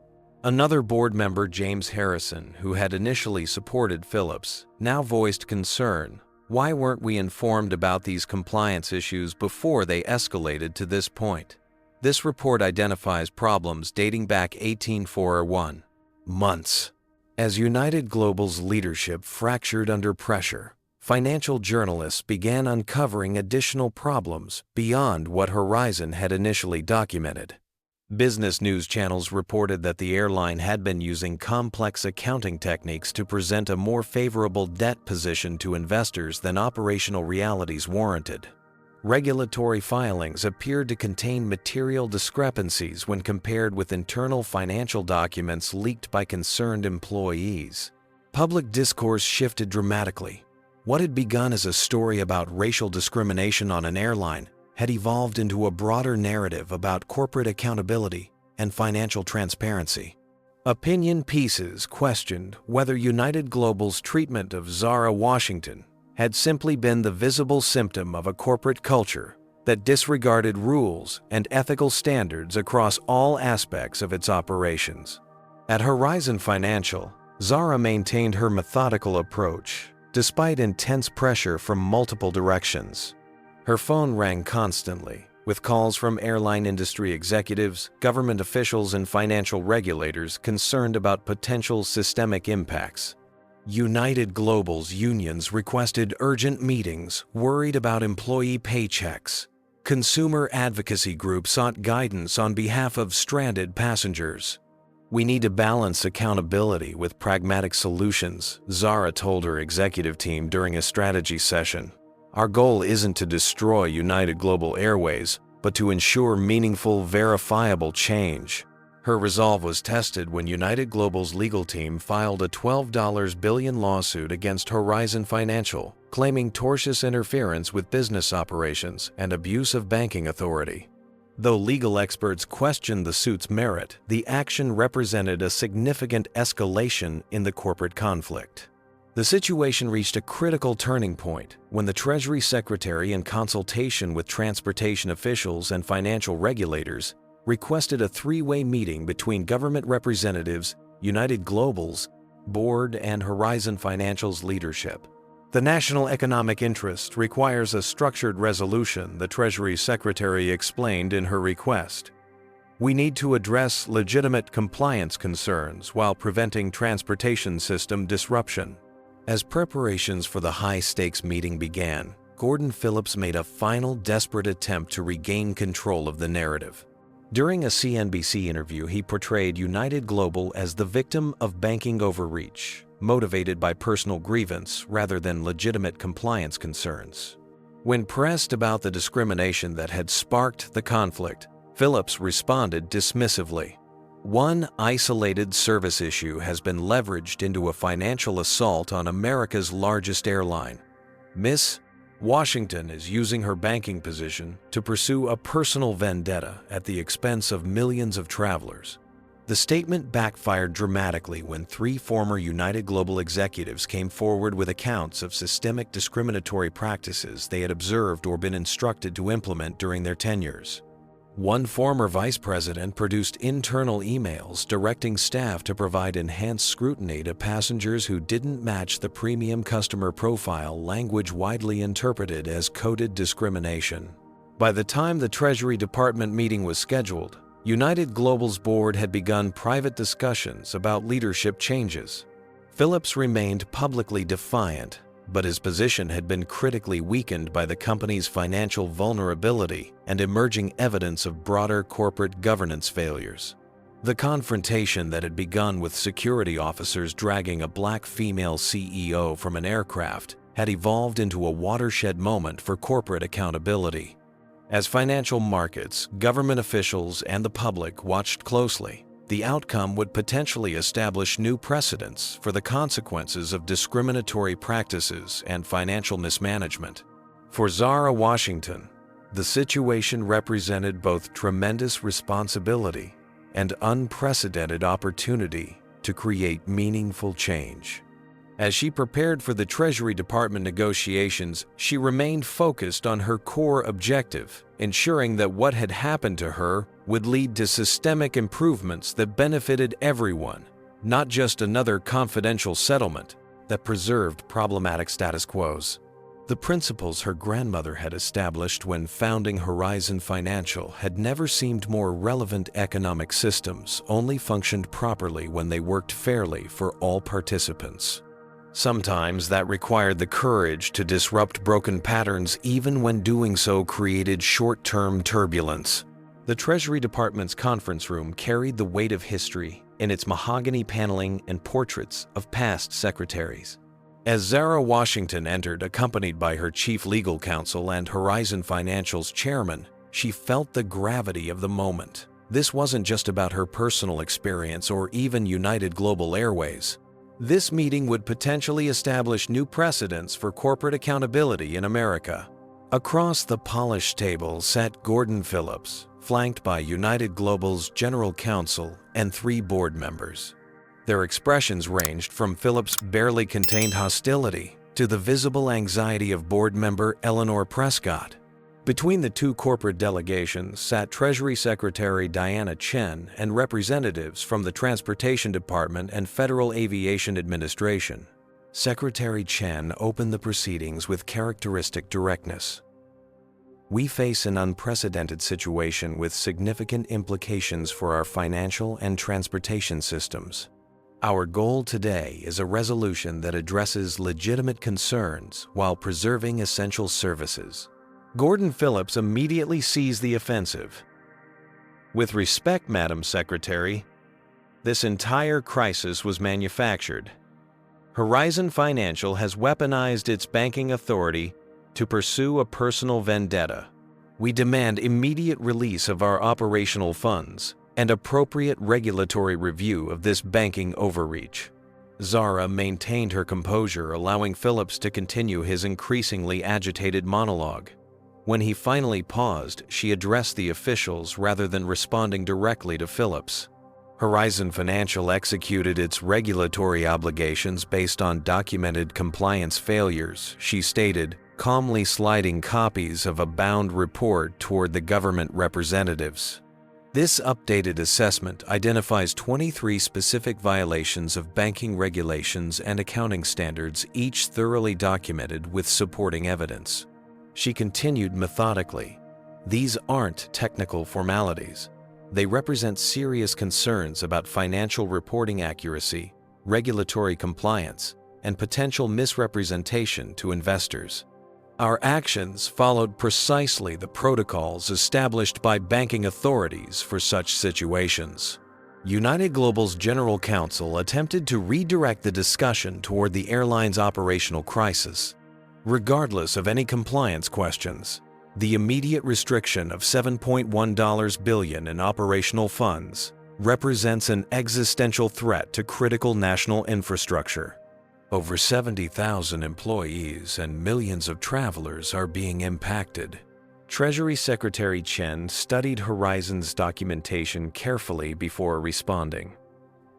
[SPEAKER 1] Another board member, James Harrison, who had initially supported Phillips, now voiced concern. "Why weren't we informed about these compliance issues before they escalated to this point?" This report identifies problems dating back 1841 months. As United Global's leadership fractured under pressure, financial journalists began uncovering additional problems beyond what Horizon had initially documented. Business news channels reported that the airline had been using complex accounting techniques to present a more favorable debt position to investors than operational realities warranted. Regulatory filings appeared to contain material discrepancies when compared with internal financial documents leaked by concerned employees. Public discourse shifted dramatically. What had begun as a story about racial discrimination on an airline had evolved into a broader narrative about corporate accountability and financial transparency. Opinion pieces questioned whether United Global's treatment of Zara Washington had simply been the visible symptom of a corporate culture that disregarded rules and ethical standards across all aspects of its operations. At Horizon Financial, Zara maintained her methodical approach despite intense pressure from multiple directions. Her phone rang constantly, with calls from airline industry executives, government officials, and financial regulators concerned about potential systemic impacts. United Global's unions requested urgent meetings, worried about employee paychecks. Consumer advocacy groups sought guidance on behalf of stranded passengers. "We need to balance accountability with pragmatic solutions," Zara told her executive team during a strategy session. "Our goal isn't to destroy United Global Airways, but to ensure meaningful, verifiable change." Her resolve was tested when United Global's legal team filed a $12 billion lawsuit against Horizon Financial, claiming tortious interference with business operations and abuse of banking authority. Though legal experts questioned the suit's merit, the action represented a significant escalation in the corporate conflict. The situation reached a critical turning point when the Treasury Secretary, in consultation with transportation officials and financial regulators, requested a three-way meeting between government representatives, United Global's board, and Horizon Financial's leadership. "The national economic interest requires a structured resolution," the Treasury Secretary explained in her request. "We need to address legitimate compliance concerns while preventing transportation system disruption." As preparations for the high-stakes meeting began, Gordon Phillips made a final desperate attempt to regain control of the narrative. During a CNBC interview, he portrayed United Global as the victim of banking overreach, motivated by personal grievance rather than legitimate compliance concerns. When pressed about the discrimination that had sparked the conflict, Phillips responded dismissively. "One isolated service issue has been leveraged into a financial assault on America's largest airline. Miss Washington is using her banking position to pursue a personal vendetta at the expense of millions of travelers." The statement backfired dramatically when three former United Global executives came forward with accounts of systemic discriminatory practices they had observed or been instructed to implement during their tenures. One former vice president produced internal emails directing staff to provide enhanced scrutiny to passengers who didn't match the premium customer profile, language widely interpreted as coded discrimination. By the time the Treasury Department meeting was scheduled, United Global's board had begun private discussions about leadership changes. Phillips remained publicly defiant, but his position had been critically weakened by the company's financial vulnerability and emerging evidence of broader corporate governance failures. The confrontation that had begun with security officers dragging a black female CEO from an aircraft had evolved into a watershed moment for corporate accountability. As financial markets, government officials, and the public watched closely, the outcome would potentially establish new precedents for the consequences of discriminatory practices and financial mismanagement. For Zara Washington, the situation represented both tremendous responsibility and unprecedented opportunity to create meaningful change. As she prepared for the Treasury Department negotiations, she remained focused on her core objective, ensuring that what had happened to her would lead to systemic improvements that benefited everyone, not just another confidential settlement that preserved problematic status quos. The principles her grandmother had established when founding Horizon Financial had never seemed more relevant. Economic systems only functioned properly when they worked fairly for all participants. Sometimes that required the courage to disrupt broken patterns, even when doing so created short-term turbulence. The Treasury Department's conference room carried the weight of history in its mahogany paneling and portraits of past secretaries. As Zara Washington entered, accompanied by her chief legal counsel and Horizon Financial's chairman, she felt the gravity of the moment. This wasn't just about her personal experience or even United Global Airways. This meeting would potentially establish new precedents for corporate accountability in America. Across the polished table sat Gordon Phillips, flanked by United Global's general counsel and 3 board members. Their expressions ranged from Phillips' barely contained hostility to the visible anxiety of board member Eleanor Prescott. Between the 2 corporate delegations sat Treasury Secretary Diana Chen and representatives from the Transportation Department and Federal Aviation Administration. Secretary Chen opened the proceedings with characteristic directness. We face an unprecedented situation with significant implications for our financial and transportation systems. Our goal today is a resolution that addresses legitimate concerns while preserving essential services. Gordon Phillips immediately seized the offensive. With respect, Madam Secretary, this entire crisis was manufactured. Horizon Financial has weaponized its banking authority to pursue a personal vendetta. We demand immediate release of our operational funds and appropriate regulatory review of this banking overreach. Zara maintained her composure, allowing Phillips to continue his increasingly agitated monologue. When he finally paused, she addressed the officials rather than responding directly to Phillips. Horizon Financial executed its regulatory obligations based on documented compliance failures, she stated, calmly sliding copies of a bound report toward the government representatives. This updated assessment identifies 23 specific violations of banking regulations and accounting standards, each thoroughly documented with supporting evidence. She continued methodically, "These aren't technical formalities. They represent serious concerns about financial reporting accuracy, regulatory compliance, and potential misrepresentation to investors. Our actions followed precisely the protocols established by banking authorities for such situations." United Global's general counsel attempted to redirect the discussion toward the airline's operational crisis. Regardless of any compliance questions, the immediate restriction of $7.1 billion in operational funds represents an existential threat to critical national infrastructure. Over 70,000 employees and millions of travelers are being impacted. Treasury Secretary Chen studied Horizon's documentation carefully before responding.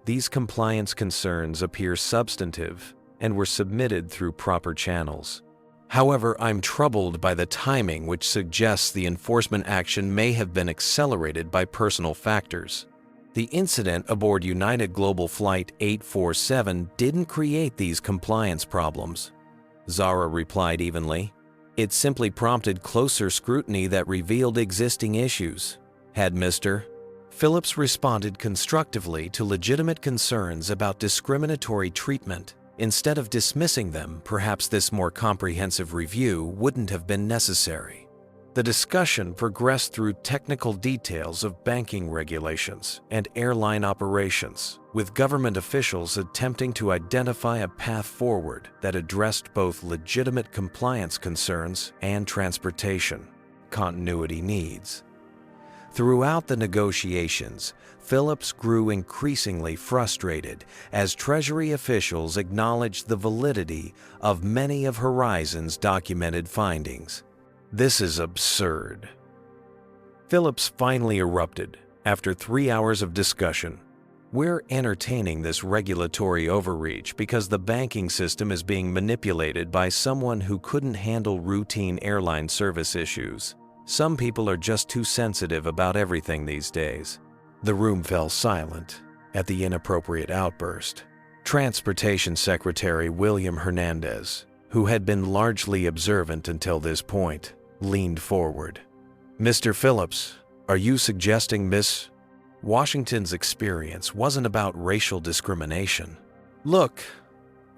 [SPEAKER 1] These compliance concerns appear substantive and were submitted through proper channels. However, I'm troubled by the timing, which suggests the enforcement action may have been accelerated by personal factors. The incident aboard United Global Flight 847 didn't create these compliance problems. Zara replied evenly. It simply prompted closer scrutiny that revealed existing issues. Had Mr. Phillips responded constructively to legitimate concerns about discriminatory treatment, instead of dismissing them, perhaps this more comprehensive review wouldn't have been necessary. The discussion progressed through technical details of banking regulations and airline operations, with government officials attempting to identify a path forward that addressed both legitimate compliance concerns and transportation continuity needs. Throughout the negotiations, Phillips grew increasingly frustrated as Treasury officials acknowledged the validity of many of Horizon's documented findings. "This is absurd." Phillips finally erupted after 3 hours of discussion. "We're entertaining this regulatory overreach because the banking system is being manipulated by someone who couldn't handle routine airline service issues. Some people are just too sensitive about everything these days." The room fell silent at the inappropriate outburst. Transportation Secretary William Hernandez, who had been largely observant until this point, leaned forward. "Mr. Phillips, are you suggesting Miss Washington's experience wasn't about racial discrimination?" "Look,"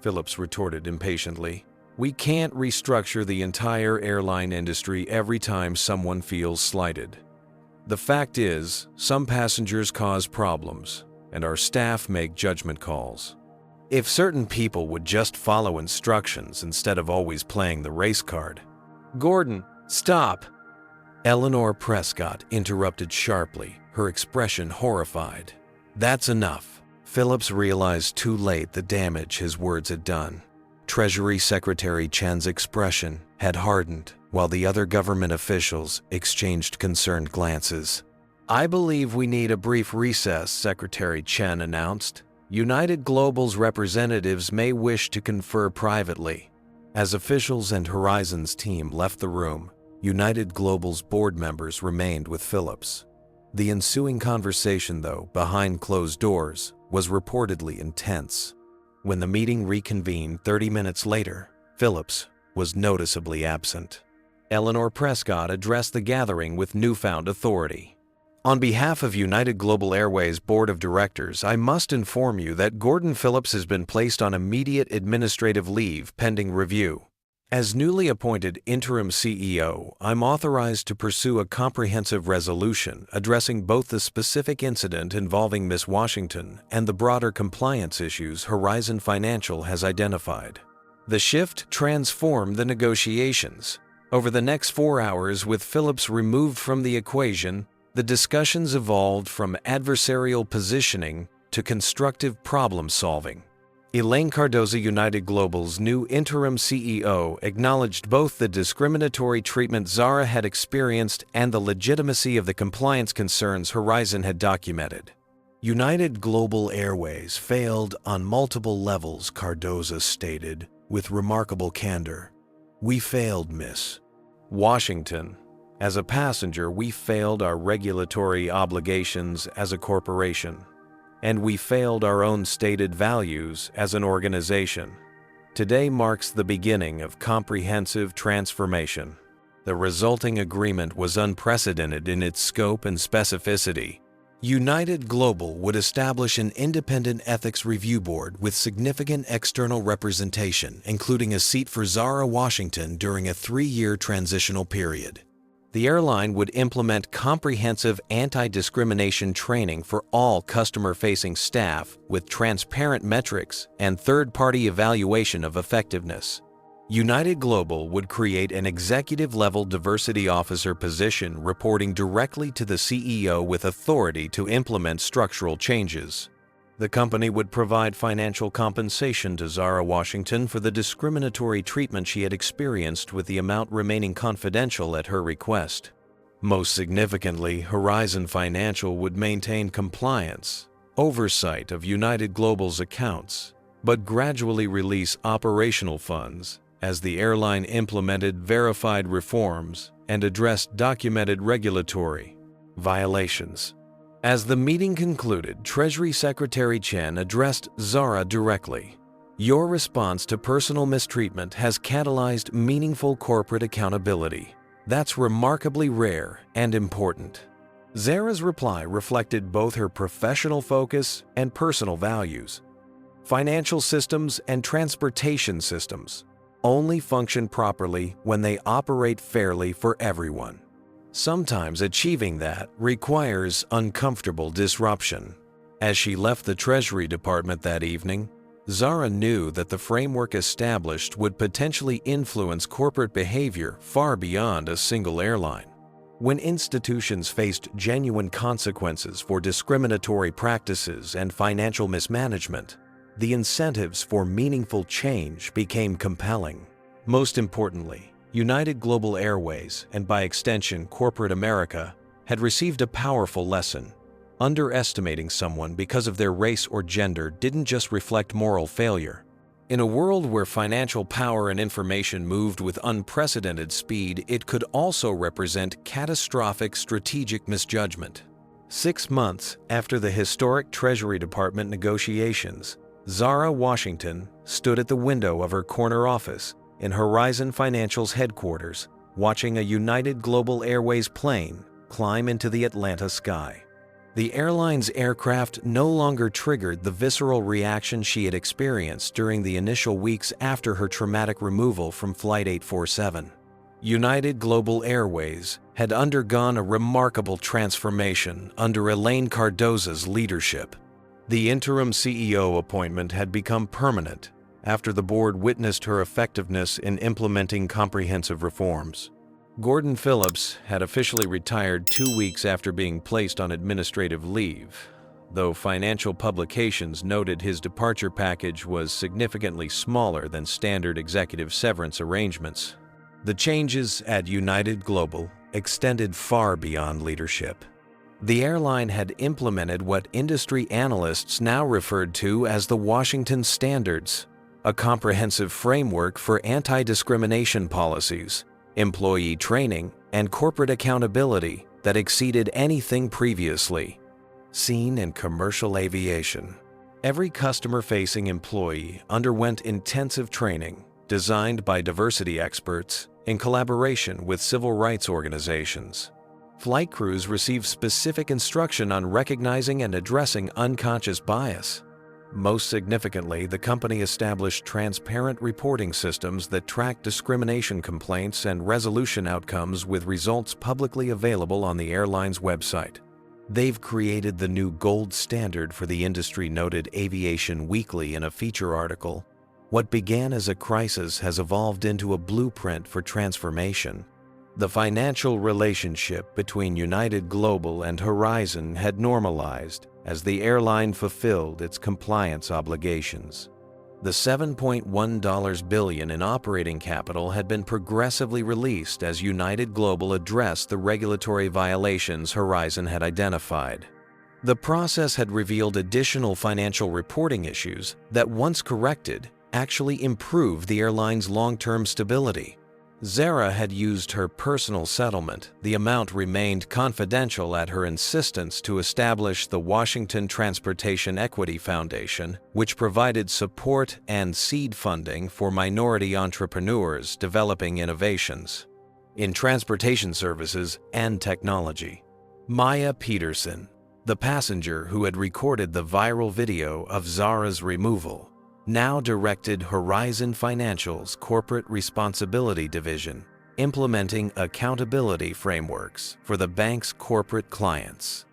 [SPEAKER 1] Phillips retorted impatiently, "we can't restructure the entire airline industry every time someone feels slighted. The fact is, some passengers cause problems, and our staff make judgment calls. If certain people would just follow instructions instead of always playing the race card." "Gordon, stop!" Eleanor Prescott interrupted sharply, her expression horrified. "That's enough." Phillips realized too late the damage his words had done. Treasury Secretary Chen's expression had hardened, while the other government officials exchanged concerned glances. "I believe we need a brief recess," Secretary Chen announced. "United Global's representatives may wish to confer privately." As officials and Horizon's team left the room, United Global's board members remained with Phillips. The ensuing conversation, though, behind closed doors, was reportedly intense. When the meeting reconvened 30 minutes later, Phillips was noticeably absent. Eleanor Prescott addressed the gathering with newfound authority. "On behalf of United Global Airways Board of Directors, I must inform you that Gordon Phillips has been placed on immediate administrative leave pending review. As newly appointed interim CEO, I'm authorized to pursue a comprehensive resolution addressing both the specific incident involving Miss Washington and the broader compliance issues Horizon Financial has identified. The shift transformed the negotiations. Over the next 4 hours, with Phillips removed from the equation, the discussions evolved from adversarial positioning to constructive problem solving." Elaine Cardoza, United Global's new interim CEO, acknowledged both the discriminatory treatment Zara had experienced and the legitimacy of the compliance concerns Horizon had documented. "United Global Airways failed on multiple levels," Cardoza stated, with remarkable candor. "We failed, Miss Washington. As a passenger, we failed our regulatory obligations as a corporation. And we failed our own stated values as an organization. Today marks the beginning of comprehensive transformation. The resulting agreement was unprecedented in its scope and specificity. United Global would establish an independent ethics review board with significant external representation, including a seat for Zara Washington during a 3-year transitional period. The airline would implement comprehensive anti-discrimination training for all customer-facing staff with transparent metrics and third-party evaluation of effectiveness. United Global would create an executive-level diversity officer position reporting directly to the CEO with authority to implement structural changes. The company would provide financial compensation to Zara Washington for the discriminatory treatment she had experienced, with the amount remaining confidential at her request. Most significantly, Horizon Financial would maintain compliance, oversight of United Global's accounts, but gradually release operational funds as the airline implemented verified reforms and addressed documented regulatory violations. As the meeting concluded, Treasury Secretary Chen addressed Zara directly. "Your response to personal mistreatment has catalyzed meaningful corporate accountability. That's remarkably rare and important." Zara's reply reflected both her professional focus and personal values. Financial systems and transportation systems only function properly when they operate fairly for everyone. Sometimes achieving that requires uncomfortable disruption. As she left the Treasury Department that evening, Zara knew that the framework established would potentially influence corporate behavior far beyond a single airline. When institutions faced genuine consequences for discriminatory practices and financial mismanagement, the incentives for meaningful change became compelling. Most importantly, United Global Airways, and by extension corporate America, had received a powerful lesson. Underestimating someone because of their race or gender didn't just reflect moral failure. In a world where financial power and information moved with unprecedented speed, it could also represent catastrophic strategic misjudgment. 6 months after the historic Treasury Department negotiations, Zara Washington stood at the window of her corner office, in Horizon Financial's headquarters, watching a United Global Airways plane climb into the Atlanta sky. The airline's aircraft no longer triggered the visceral reaction she had experienced during the initial weeks after her traumatic removal from Flight 847. United Global Airways had undergone a remarkable transformation under Elaine Cardoza's leadership. The interim CEO appointment had become permanent after the board witnessed her effectiveness in implementing comprehensive reforms. Gordon Phillips had officially retired 2 weeks after being placed on administrative leave, though financial publications noted his departure package was significantly smaller than standard executive severance arrangements. The changes at United Global extended far beyond leadership. The airline had implemented what industry analysts now referred to as the Washington Standards, a comprehensive framework for anti-discrimination policies, employee training, and corporate accountability that exceeded anything previously seen in commercial aviation. Every customer-facing employee underwent intensive training designed by diversity experts in collaboration with civil rights organizations. Flight crews received specific instruction on recognizing and addressing unconscious bias. Most significantly, the company established transparent reporting systems that track discrimination complaints and resolution outcomes with results publicly available on the airline's website. They've created the new gold standard for the industry, noted Aviation Weekly in a feature article. What began as a crisis has evolved into a blueprint for transformation. The financial relationship between United Global and Horizon had normalized as the airline fulfilled its compliance obligations. The $7.1 billion in operating capital had been progressively released as United Global addressed the regulatory violations Horizon had identified. The process had revealed additional financial reporting issues that, once corrected, actually improved the airline's long-term stability. Zara had used her personal settlement. The amount remained confidential at her insistence to establish the Washington Transportation Equity Foundation, which provided support and seed funding for minority entrepreneurs developing innovations in transportation services and technology. Maya Peterson, the passenger who had recorded the viral video of Zara's removal, now directed Horizon Financial's Corporate Responsibility Division, implementing accountability frameworks for the bank's corporate clients.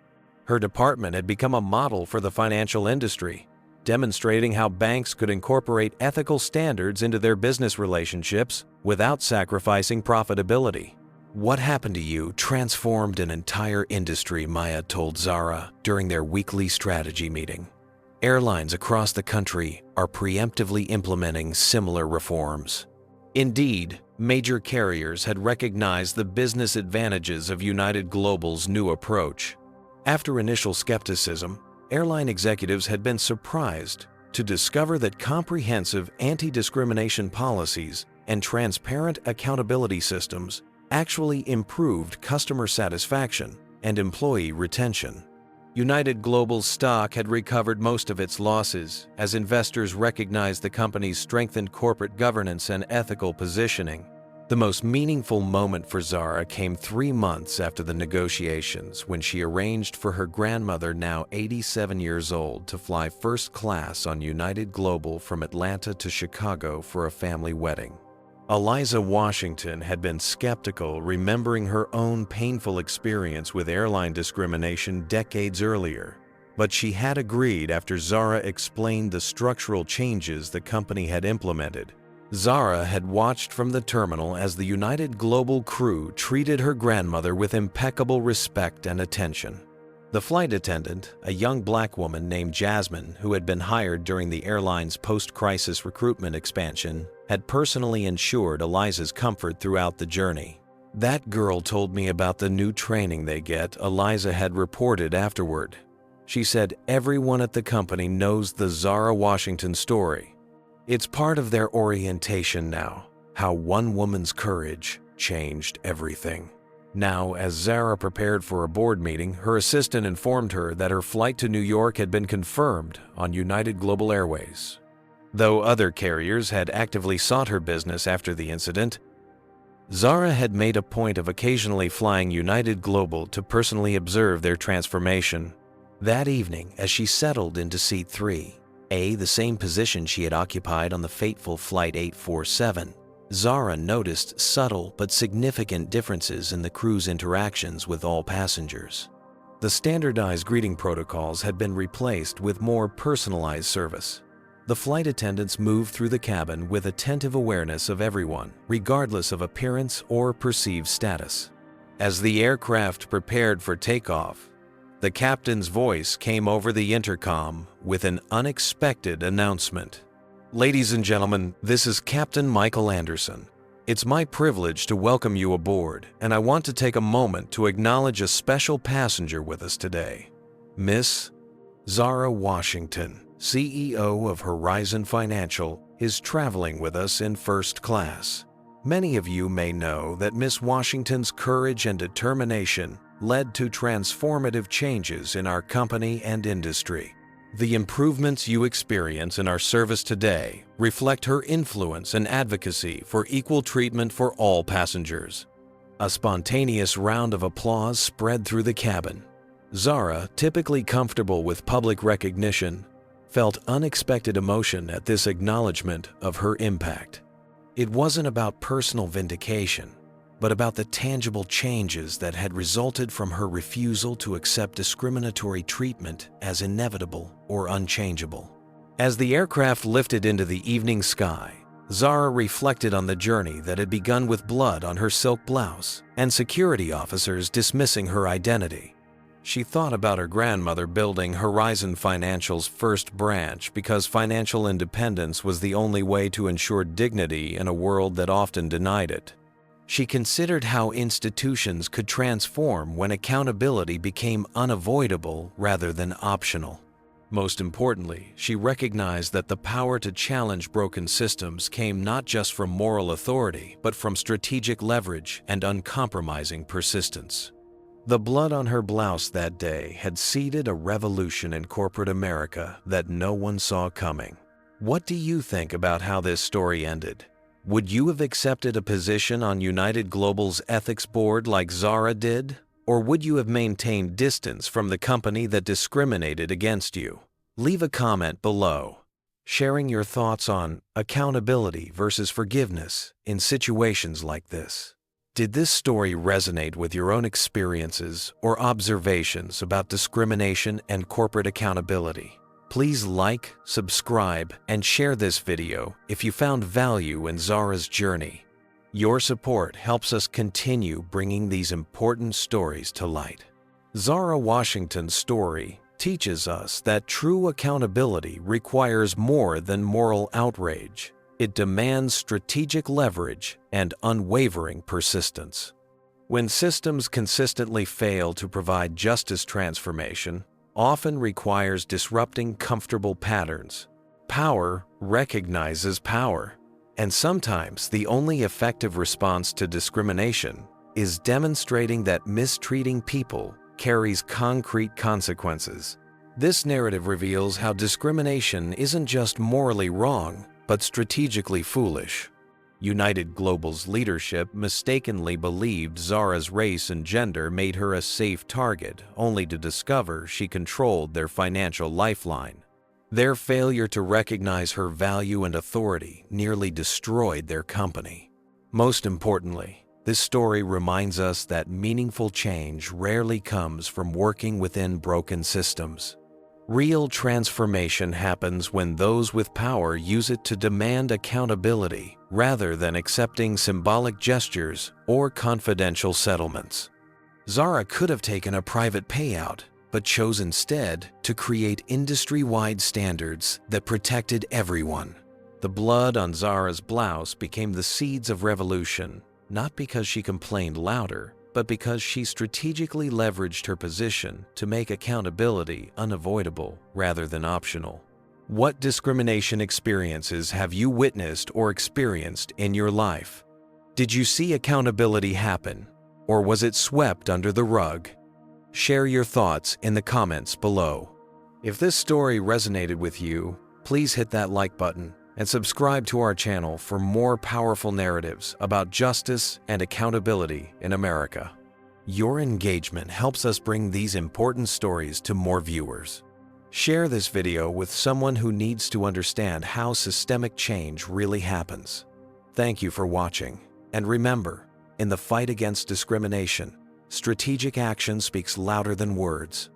[SPEAKER 1] Her department had become a model for the financial industry, demonstrating how banks could incorporate ethical standards into their business relationships without sacrificing profitability. "What happened to you transformed an entire industry," Maya told Zara during their weekly strategy meeting. Airlines across the country are preemptively implementing similar reforms. Indeed, major carriers had recognized the business advantages of United Global's new approach. After initial skepticism, airline executives had been surprised to discover that comprehensive anti-discrimination policies and transparent accountability systems actually improved customer satisfaction and employee retention. United Global's stock had recovered most of its losses as investors recognized the company's strengthened corporate governance and ethical positioning. The most meaningful moment for Zara came 3 months after the negotiations, when she arranged for her grandmother, now 87 years old, to fly first class on United Global from Atlanta to Chicago for a family wedding. Zara Washington had been skeptical, remembering her own painful experience with airline discrimination decades earlier. But she had agreed after Zara explained the structural changes the company had implemented. Zara had watched from the terminal as the United Global crew treated her grandmother with impeccable respect and attention. The flight attendant, a young black woman named Jasmine, who had been hired during the airline's post-crisis recruitment expansion, had personally ensured Eliza's comfort throughout the journey. "That girl told me about the new training they get," Eliza had reported afterward. She said, "Everyone at the company knows the Zara Washington story. It's part of their orientation now, how one woman's courage changed everything." Now, as Zara prepared for a board meeting, her assistant informed her that her flight to New York had been confirmed on United Global Airways. Though other carriers had actively sought her business after the incident, Zara had made a point of occasionally flying United Global to personally observe their transformation. That evening, as she settled into Seat 3A, the same position she had occupied on the fateful Flight 847, Zara noticed subtle but significant differences in the crew's interactions with all passengers. The standardized greeting protocols had been replaced with more personalized service. The flight attendants moved through the cabin with attentive awareness of everyone, regardless of appearance or perceived status. As the aircraft prepared for takeoff, the captain's voice came over the intercom with an unexpected announcement. "Ladies and gentlemen, this is Captain Michael Anderson. It's my privilege to welcome you aboard, and I want to take a moment to acknowledge a special passenger with us today. Miss Zara Washington, CEO of Horizon Financial, is traveling with us in first class. Many of you may know that Miss Washington's courage and determination led to transformative changes in our company and industry. The improvements you experience in our service today reflect her influence and advocacy for equal treatment for all passengers." A spontaneous round of applause spread through the cabin. Zara, typically comfortable with public recognition, felt unexpected emotion at this acknowledgement of her impact. It wasn't about personal vindication, but about the tangible changes that had resulted from her refusal to accept discriminatory treatment as inevitable or unchangeable. As the aircraft lifted into the evening sky, Zara reflected on the journey that had begun with blood on her silk blouse and security officers dismissing her identity. She thought about her grandmother building Horizon Financial's first branch because financial independence was the only way to ensure dignity in a world that often denied it. She considered how institutions could transform when accountability became unavoidable rather than optional. Most importantly, she recognized that the power to challenge broken systems came not just from moral authority, but from strategic leverage and uncompromising persistence. The blood on her blouse that day had seeded a revolution in corporate America that no one saw coming. What do you think about how this story ended? Would you have accepted a position on United Global's ethics board like Zara did? Or would you have maintained distance from the company that discriminated against you? Leave a comment below, sharing your thoughts on accountability versus forgiveness in situations like this. Did this story resonate with your own experiences or observations about discrimination and corporate accountability? Please like, subscribe, and share this video if you found value in Zara's journey. Your support helps us continue bringing these important stories to light. Zara Washington's story teaches us that true accountability requires more than moral outrage. It demands strategic leverage and unwavering persistence. When systems consistently fail to provide justice, transformation often requires disrupting comfortable patterns. Power recognizes power, and sometimes the only effective response to discrimination is demonstrating that mistreating people carries concrete consequences. This narrative reveals how discrimination isn't just morally wrong, but strategically foolish. United Global's leadership mistakenly believed Zara's race and gender made her a safe target, only to discover she controlled their financial lifeline. Their failure to recognize her value and authority nearly destroyed their company. Most importantly, this story reminds us that meaningful change rarely comes from working within broken systems. Real transformation happens when those with power use it to demand accountability rather than accepting symbolic gestures or confidential settlements. Zara could have taken a private payout, but chose instead to create industry-wide standards that protected everyone. The blood on Zara's blouse became the seeds of revolution, not because she complained louder, but because she strategically leveraged her position to make accountability unavoidable rather than optional. What discrimination experiences have you witnessed or experienced in your life? Did you see accountability happen, or was it swept under the rug? Share your thoughts in the comments below. If this story resonated with you, please hit that like button and subscribe to our channel for more powerful narratives about justice and accountability in America. Your engagement helps us bring these important stories to more viewers. Share this video with someone who needs to understand how systemic change really happens. Thank you for watching, and remember, in the fight against discrimination, strategic action speaks louder than words.